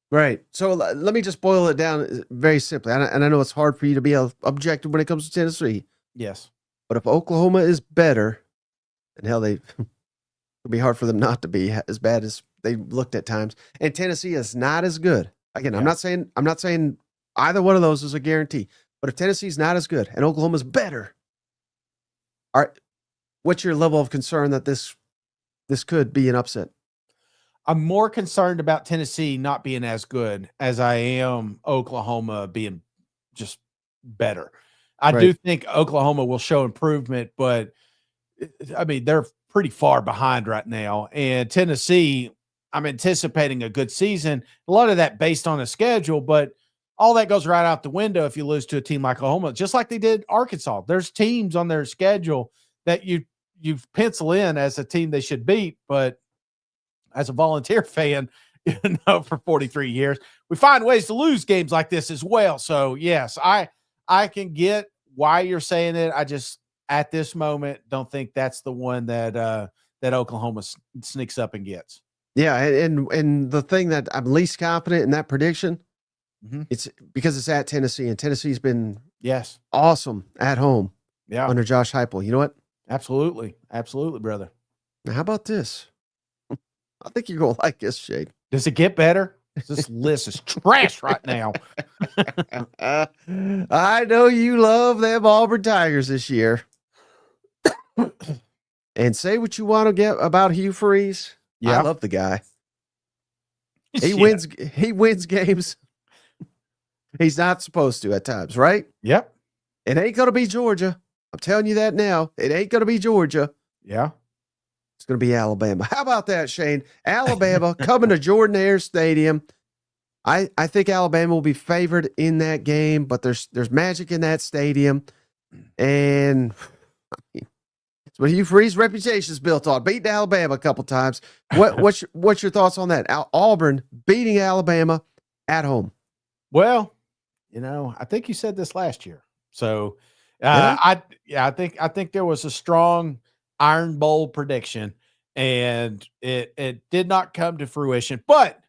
Right. So let me just boil it down very simply. And I know it's hard for you to be objective when it comes to Tennessee. Yes. But if Oklahoma is better, and hell, it'll be hard for them not to be as bad as they looked at times. And Tennessee is not as good. Again, yeah. I'm not saying either one of those is a guarantee. But if Tennessee's not as good and Oklahoma's better, what's your level of concern that this could be an upset? I'm more concerned about Tennessee not being as good as I am Oklahoma being just better. I do think Oklahoma will show improvement, but I mean, they're pretty far behind right now. And Tennessee, I'm anticipating a good season. A lot of that based on a schedule, but all that goes right out the window if you lose to a team like Oklahoma, just like they did Arkansas. There's teams on their schedule that you pencil in as a team they should beat, but as a volunteer fan, for 43 years, we find ways to lose games like this as well. So yes, I can get why you're saying it. I just, at this moment, don't think that's the one that Oklahoma sneaks up and gets. Yeah, and the thing that I'm least confident in that prediction, it's because it's at Tennessee, and Tennessee's been awesome at home under Josh Heupel. You know what? Absolutely, brother. Now, how about this? I think you're going to like this, Shade. Does it get better? This list is trash right now. I know you love them Auburn Tigers this year. And say what you want to get about Hugh Freeze. Yeah. I love the guy. He wins games he's not supposed to at times, right? Yep. It ain't going to be Georgia. I'm telling you that now. It ain't going to be Georgia. Yeah. It's going to be Alabama. How about that, Shane? Alabama coming to Jordan-Hare Stadium. I think Alabama will be favored in that game, but there's magic in that stadium. And it's what Hugh Freeze's reputation is built on, beating Alabama a couple times. What's your thoughts on that? Auburn beating Alabama at home. Well, I think you said this last year. So I think there was a strong Iron Bowl prediction, and it did not come to fruition, but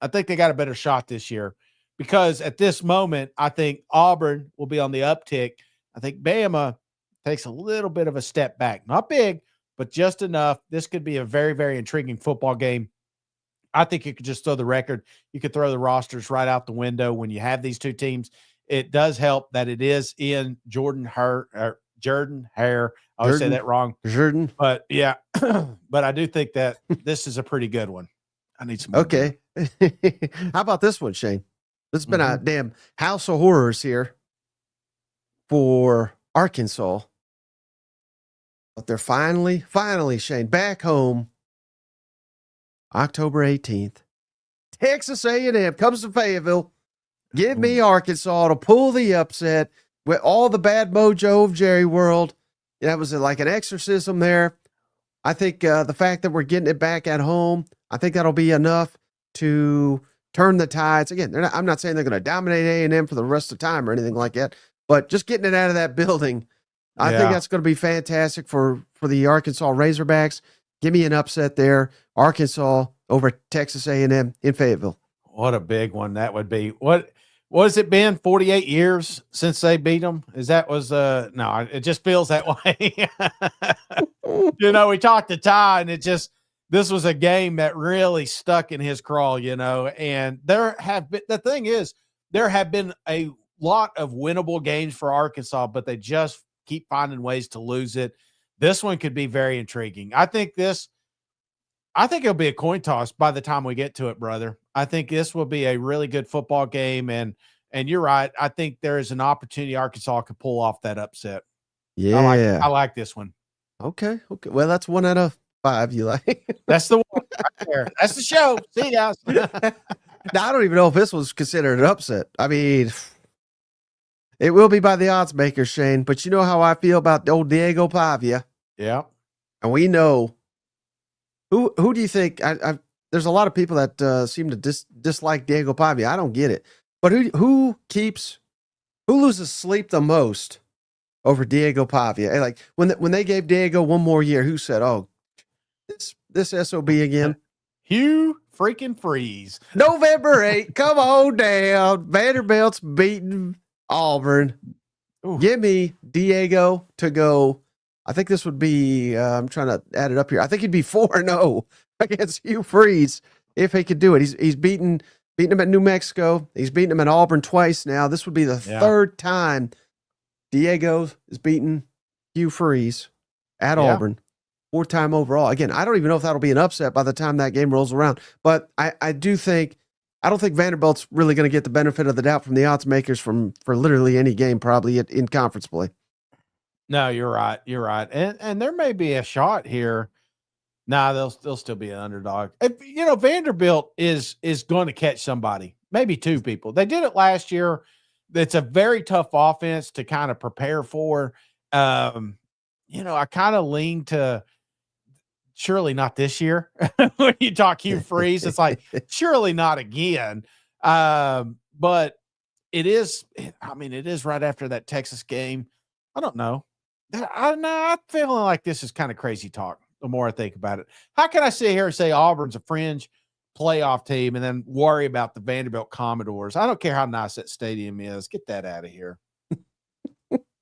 I think they got a better shot this year, because at this moment, I think Auburn will be on the uptick. I think Bama takes a little bit of a step back, not big, but just enough. This could be a very, very intriguing football game. I think you could just throw the record. You could throw the rosters right out the window when you have these two teams. It does help that it is in Jordan-Hare Jordan Hare. I always say Jordan. that wrong. Jordan. But yeah, but I do think that this is a pretty good one. I need some. Okay. How about this one, Shane? This has been a damn house of horrors here for Arkansas. But they're finally, Shane, back home October 18th. Texas A&M comes to Fayetteville. Give me Arkansas to pull the upset with all the bad mojo of Jerry World. That was like an exorcism there. I think the fact that we're getting it back at home, I think that'll be enough to turn the tides. Again, I'm not saying they're going to dominate A&M for the rest of the time or anything like that, but just getting it out of that building, I think that's going to be fantastic for the Arkansas Razorbacks. Give me an upset there. Arkansas over Texas A&M in Fayetteville. What a big one that would be. What has it been? 48 years since they beat them? No, it just feels that way. We talked to Ty, and this was a game that really stuck in his craw, and there have been a lot of winnable games for Arkansas, but they just keep finding ways to lose it. This one could be very intriguing. I think it'll be a coin toss by the time we get to it, brother. I think this will be a really good football game, and you're right. I think there is an opportunity Arkansas could pull off that upset. Yeah. I like this one. Okay. Well, that's 1 out of 5 you like. That's the one right there. That's the show. See you guys. Now, I don't even know if this was considered an upset. I mean, it will be by the odds makers, Shane, but you know how I feel about old Diego Pavia. Yeah. And we know who do you think? There's a lot of people that seem to dislike Diego Pavia. I don't get it. But who loses sleep the most over Diego Pavia? Like when they gave Diego one more year, who said, "Oh, this SOB again"? Hugh freaking Freeze. November 8th. Come on down. Vanderbilt's beating Auburn. Ooh. Give me Diego to go. I think this would be, I'm trying to add it up here. I think he'd be 4-0 against Hugh Freeze if he could do it. He's beaten him at New Mexico. He's beaten him at Auburn twice now. This would be the third time Diego is beaten Hugh Freeze at Auburn. 4th time overall. Again, I don't even know if that'll be an upset by the time that game rolls around. But I don't think Vanderbilt's really going to get the benefit of the doubt from the odds makers for literally any game probably in conference play. No, you're right. You're right. And there may be a shot here. Nah, they'll still be an underdog. Vanderbilt is going to catch somebody, maybe 2 people. They did it last year. It's a very tough offense to kind of prepare for. I kind of lean to surely not this year. When you talk Hugh Freeze, it's like surely not again. But it is right after that Texas game. I don't know. I'm feeling like this is kind of crazy talk the more I think about it. How can I sit here and say Auburn's a fringe playoff team and then worry about the Vanderbilt Commodores? I don't care how nice that stadium is. Get that out of here.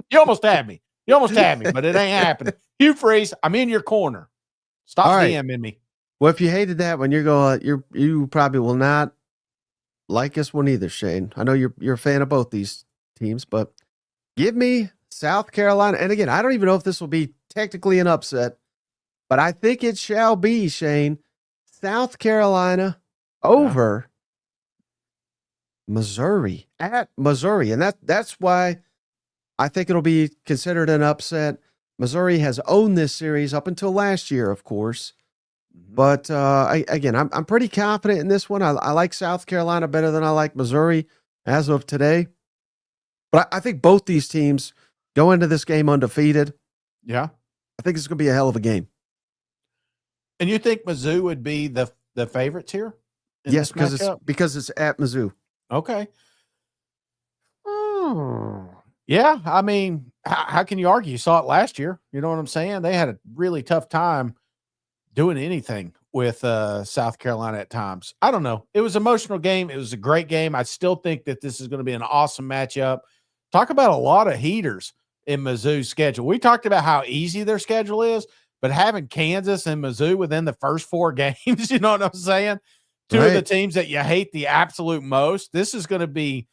You almost had me, but it ain't happening. Hugh Freeze, I'm in your corner. Stop DMing me. Well, if you hated that one, you probably will not like this one either, Shane. I know you're a fan of both these teams, but give me South Carolina. And again, I don't even know if this will be technically an upset, but I think it shall be, Shane. South Carolina over Missouri at Missouri. And that's why I think it'll be considered an upset. Missouri has owned this series up until last year, of course. But I'm pretty confident in this one. I like South Carolina better than I like Missouri as of today. But I think both these teams go into this game undefeated. Yeah. I think it's going to be a hell of a game. And you think Mizzou would be the favorites here? Yes, because it's at Mizzou. Okay. Yeah, I mean, how can you argue? You saw it last year. You know what I'm saying? They had a really tough time doing anything with South Carolina at times. I don't know. It was an emotional game. It was a great game. I still think that this is going to be an awesome matchup. Talk about a lot of heaters in Mizzou's schedule. We talked about how easy their schedule is, but having Kansas and Mizzou within the first 4 games, you know what I'm saying? Two of the teams that you hate the absolute most. This is going to be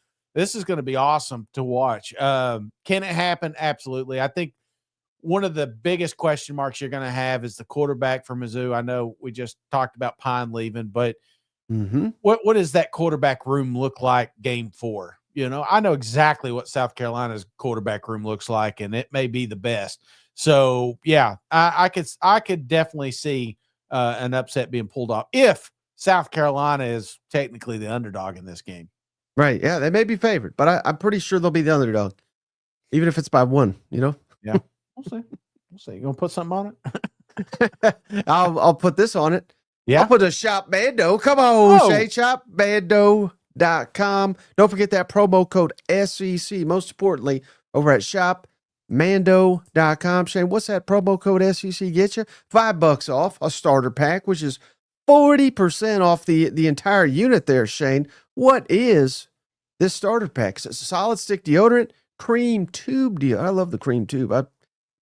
awesome to watch. Can it happen? Absolutely. I think one of the biggest question marks you're going to have is the quarterback for Mizzou. I know we just talked about Pyne leaving, but what does that quarterback room look like game 4? You know, I know exactly what South Carolina's quarterback room looks like, and it may be the best. So, yeah, I could definitely see an upset being pulled off if South Carolina is technically the underdog in this game. Right. Yeah, they may be favored, but I'm pretty sure they'll be the underdog, even if it's by 1, you know? Yeah. We'll see. We'll see. You going to put something on it? I'll put this on it. Yeah. I'll put a Shop Mando. Come on, Shay. ShopMando.com. Don't forget that promo code SEC. Most importantly, over at ShopMando.com. Shane, what's that promo code SEC get you? $5 off a starter pack, which is 40% off the entire unit there, Shane. What is this starter pack? It's a solid stick deodorant, cream tube deodorant. I love the cream tube. I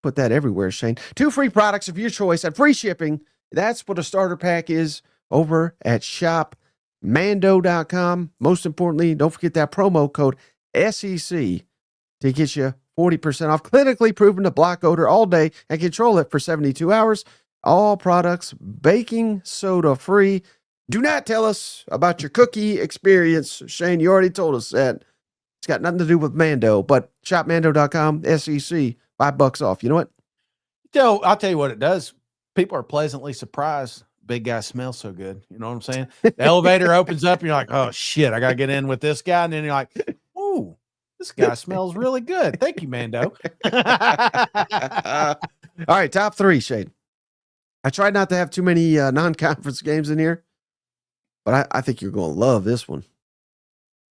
put that everywhere, Shane. 2 free products of your choice and free shipping. That's what a starter pack is over at ShopMando.com. Most importantly, don't forget that promo code SEC to get you 40% off. Clinically proven to block odor all day and control it for 72 hours. All products baking soda free. Do not tell us about your cookie experience. Shane, you already told us that. It's got nothing to do with Mando, but ShopMando.com, SEC, $5 off. You know what? I'll tell you what it does. People are pleasantly surprised. Big guy smells so good. You know what I'm saying? The elevator opens up and you're like, oh shit, I got to get in with this guy. And then you're like, ooh, this guy smells really good. Thank you, Mando. All right, top 3, Shane. I tried not to have too many non-conference games in here, but I think you're going to love this one.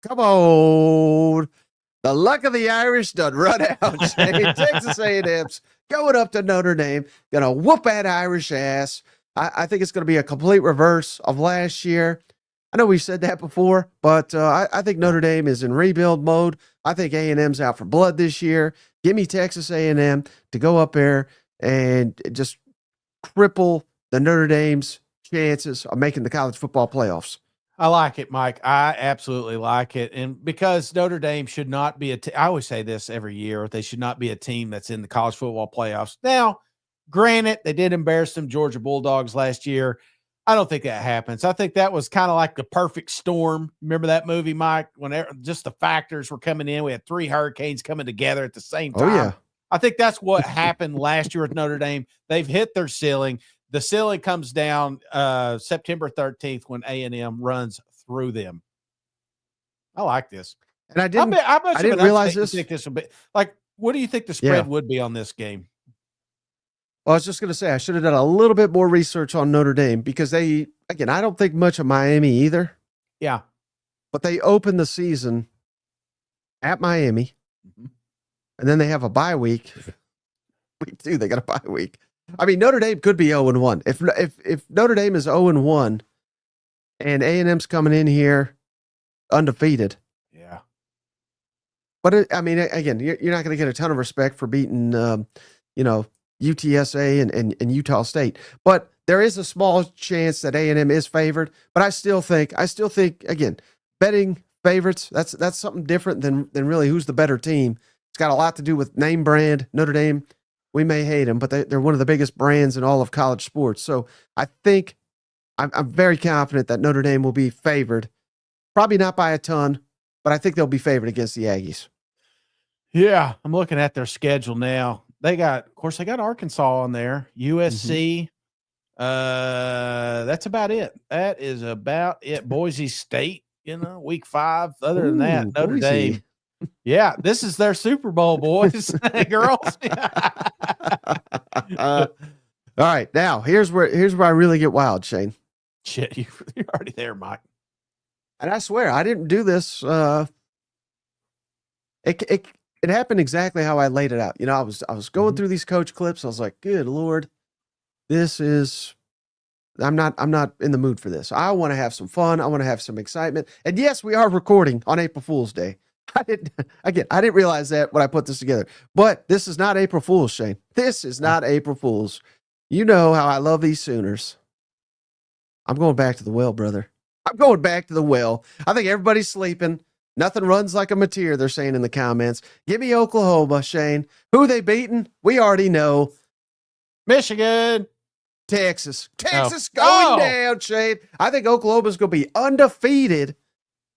Come on. The luck of the Irish done run out, Shane. Texas A&M's going up to Notre Dame, going to whoop that Irish ass. I think it's going to be a complete reverse of last year. I know we've said that before, but I think Notre Dame is in rebuild mode. I think A&M's out for blood this year. Give me Texas A&M to go up there and just cripple the Notre Dame's chances of making the college football playoffs. I like it, Mike. I absolutely like it. And because Notre Dame should not be I always say this every year, they should not be a team that's in the college football playoffs. Now, granted, they did embarrass them Georgia Bulldogs last year. I don't think that happens. I think that was kind of like the perfect storm. Remember that movie, Mike? When just the factors were coming in. We had 3 hurricanes coming together at the same time. Oh, yeah. I think that's what happened last year with Notre Dame. They've hit their ceiling. The ceiling comes down September 13th when A&M runs through them. I like this. And I didn't realize this. Think this would be like, what do you think the spread would be on this game? Well, I was just going to say, I should have done a little bit more research on Notre Dame because I don't think much of Miami either. Yeah. But they opened the season at Miami. And then they have a bye week. Week 2, they got a bye week. I mean, Notre Dame could be 0-1. If Notre Dame is 0-1 and A&M's coming in here undefeated. Yeah. But again, you're not going to get a ton of respect for beating, UTSA and Utah State. But there is a small chance that A&M is favored. But I still think, again, betting favorites, that's something different than really who's the better team. It's got a lot to do with name brand. Notre Dame, we may hate them, but they're one of the biggest brands in all of college sports. So I think I'm very confident that Notre Dame will be favored. Probably not by a ton, but I think they'll be favored against the Aggies. Yeah, I'm looking at their schedule now. They got Arkansas on there, USC. That's about it. That is about it. Boise State, week 5. Other than that, Notre Dame. Yeah, this is their Super Bowl, boys and girls. All right, now here's where I really get wild, Shane. Shit, you're already there, Mike. And I swear I didn't do this. It happened exactly how I laid it out. I was going through these coach clips. I was like, good Lord, I'm not in the mood for this. I want to have some fun. I want to have some excitement. And yes, we are recording on April Fool's Day. I didn't realize that when I put this together. But this is not April Fool's, Shane. This is not April Fool's. You know how I love these Sooners. I'm going back to the well, brother. I'm going back to the well. I think everybody's sleeping. Nothing runs like a mateer, they're saying in the comments. Give me Oklahoma, Shane. Who they beating? We already know. Michigan. Texas. Texas Oh. going down, Shane. I think Oklahoma's going to be undefeated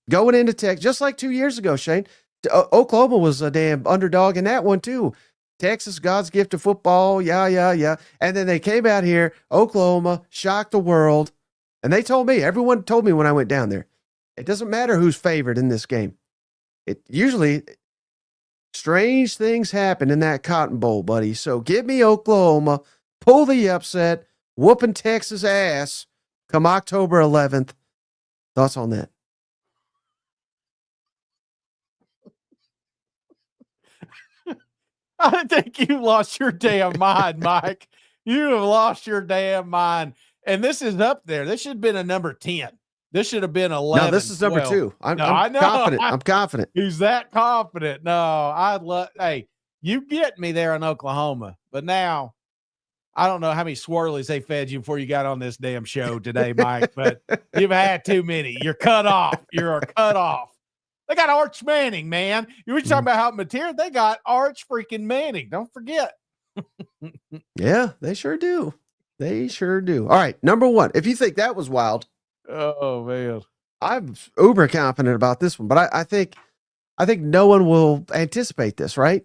going into Texas, just like 2 years ago, Shane. Oklahoma was a damn underdog in that one, too. Texas, God's gift to football. Yeah. And then they came out here, Oklahoma, shocked the world. And they told me, everyone told me when I went down there, it doesn't matter who's favored in this game. It usually, strange things happen in that Cotton Bowl, buddy. So give me Oklahoma, pull the upset, whooping Texas ass come October 11th. Thoughts on that? I think you lost your damn mind, Mike. You have lost your damn mind. And this is up there. This should have been a number 10. This should have been 11. No, this is number 12. 2. I'm know. confident. I'm confident. He's that confident. No, hey, you get me there in Oklahoma. But now, I don't know how many swirlies they fed you before you got on this damn show today, Mike, but you've had too many. You're cut off. You're cut off. They got Arch Manning, man. You were talking about how material. They got Arch freaking Manning. Don't forget. Yeah, they sure do. They sure do. All right, number 1. If you think that was wild, oh man, I'm uber confident about this one. But I think no one will anticipate this, right?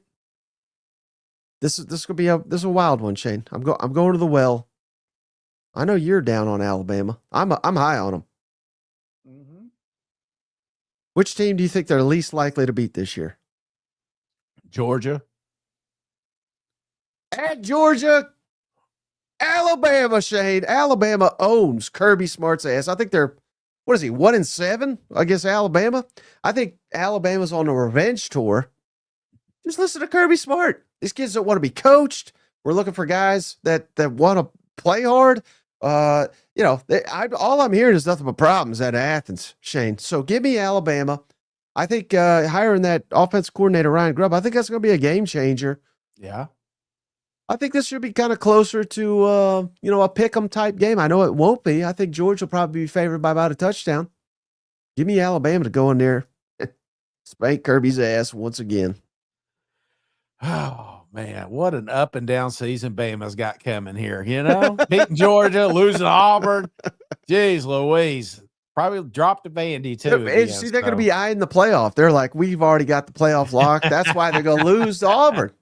This could be a wild one, Shane. I'm going to the well. I know you're down on Alabama. I'm high on them. Mm-hmm. Which team do you think they're least likely to beat this year? Georgia. At Georgia, Alabama, Shane. Alabama owns Kirby Smart's ass. I think they're, 1-7 against Alabama? I think Alabama's on a revenge tour. Just listen to Kirby Smart. These kids don't want to be coached. We're looking for guys that want to play hard. All I'm hearing is nothing but problems out of Athens, Shane. So give me Alabama. I think hiring that offensive coordinator, Ryan Grubb, I think that's going to be a game changer. Yeah. I think this should be kind of closer to, a pick'em type game. I know it won't be. I think Georgia will probably be favored by about a touchdown. Give me Alabama to go in there, spank Kirby's ass once again. Oh man, what an up and down season Bama's got coming here. Beating Georgia, losing Auburn. Jeez Louise. Probably dropped the Vandy too. They're going to be eyeing the playoff. They're like, we've already got the playoff locked. That's why they're going to lose to Auburn.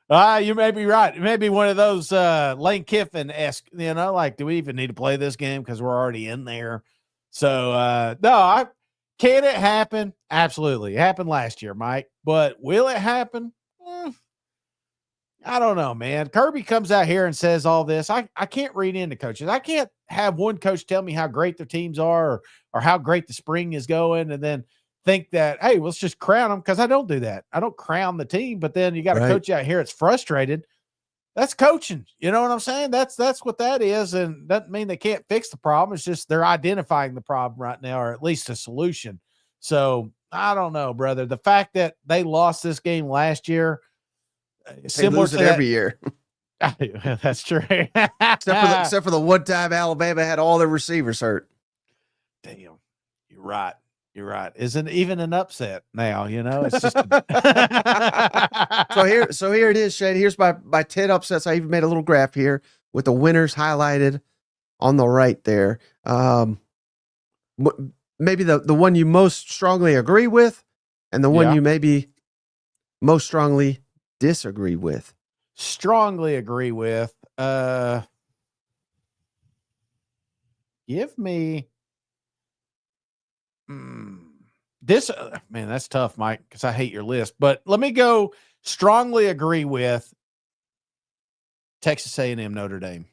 You may be right. It may be one of those Lane Kiffin-esque, like, do we even need to play this game because we're already in there? So, can it happen? Absolutely. It happened last year, Mike. But will it happen? I don't know, man. Kirby comes out here and says all this. I can't read into coaches. I can't have one coach tell me how great their teams are or how great the spring is going and then think that, hey, let's just crown them, because I don't do that. I don't crown the team, but then you got a coach out here that's frustrated. That's coaching. You know what I'm saying? That's what that is, and doesn't mean they can't fix the problem. It's just they're identifying the problem right now, or at least a solution. So I don't know, brother. The fact that they lost this game last year, they lose it every year. That's true. except for the one time Alabama had all their receivers hurt. Damn, you're right. You're right. Isn't even an upset now, it's just So here it is, Shane. Here's my 10 upsets. I even made a little graph here with the winners highlighted on the right there. Maybe the one you most strongly agree with and the one you maybe most strongly disagree with. Strongly agree with. Give me this, man, that's tough, Mike, because I hate your list. But let me go strongly agree with Texas A&M Notre Dame.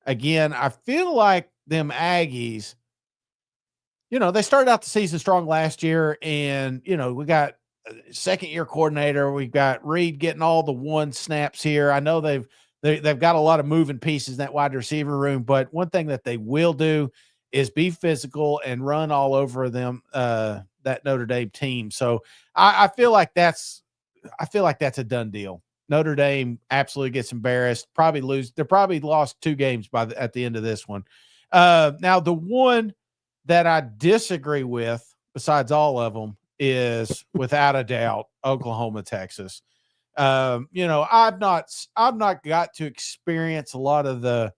Again, I feel like them Aggies, they started out the season strong last year, and, we got a second-year coordinator. We've got Reed getting all the one snaps here. I know they've got a lot of moving pieces in that wide receiver room, but one thing that they will do is be physical and run all over them, that Notre Dame team. So I feel like that's a done deal. Notre Dame absolutely gets embarrassed, probably lose. They're probably lost 2 games at the end of this one. Now the one that I disagree with, besides all of them, is without a doubt Oklahoma, Texas. I've not got to experience a lot of the,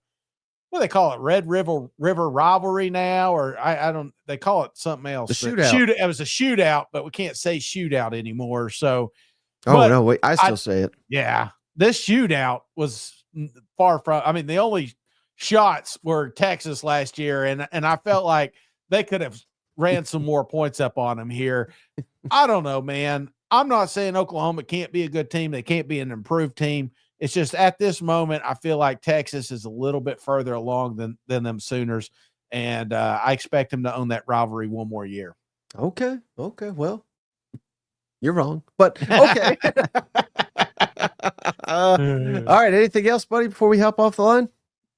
what do they call it, Red River rivalry now, or I don't, they call it something else. The shootout. It was a shootout, but we can't say shootout anymore. So, no, wait, I still say it. Yeah, this shootout was far from. I mean, the only shots were Texas last year, and I felt like they could have ran some more points up on them here. I don't know, man. I'm not saying Oklahoma can't be a good team. They can't be an improved team. It's just at this moment, I feel like Texas is a little bit further along than them Sooners, and I expect them to own that rivalry one more year. Okay. Well, you're wrong, but okay. All right. Anything else, buddy, before we hop off the line?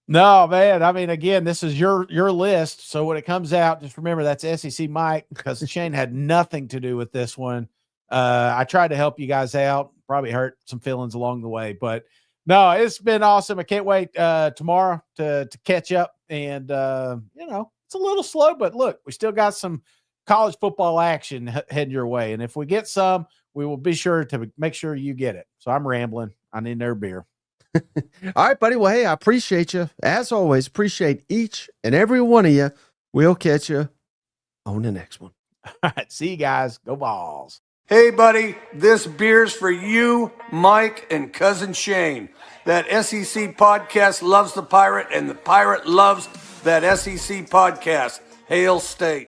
No, man. I mean, again, this is your list. So when it comes out, just remember that's SEC Mike, because Shane had nothing to do with this one. I tried to help you guys out. Probably hurt some feelings along the way, but no, it's been awesome. I can't wait tomorrow to catch up. And it's a little slow, but look, we still got some college football action heading your way. And if we get some, we will be sure to make sure you get it. So I'm rambling. I need another beer. All right, buddy. Well, hey, I appreciate you. As always, appreciate each and every one of you. We'll catch you on the next one. All right. See you guys. Go Balls. Hey, buddy, this beer's for you, Mike, and Cousin Shane. That SEC podcast loves the Pirate, and the Pirate loves that SEC podcast. Hail State.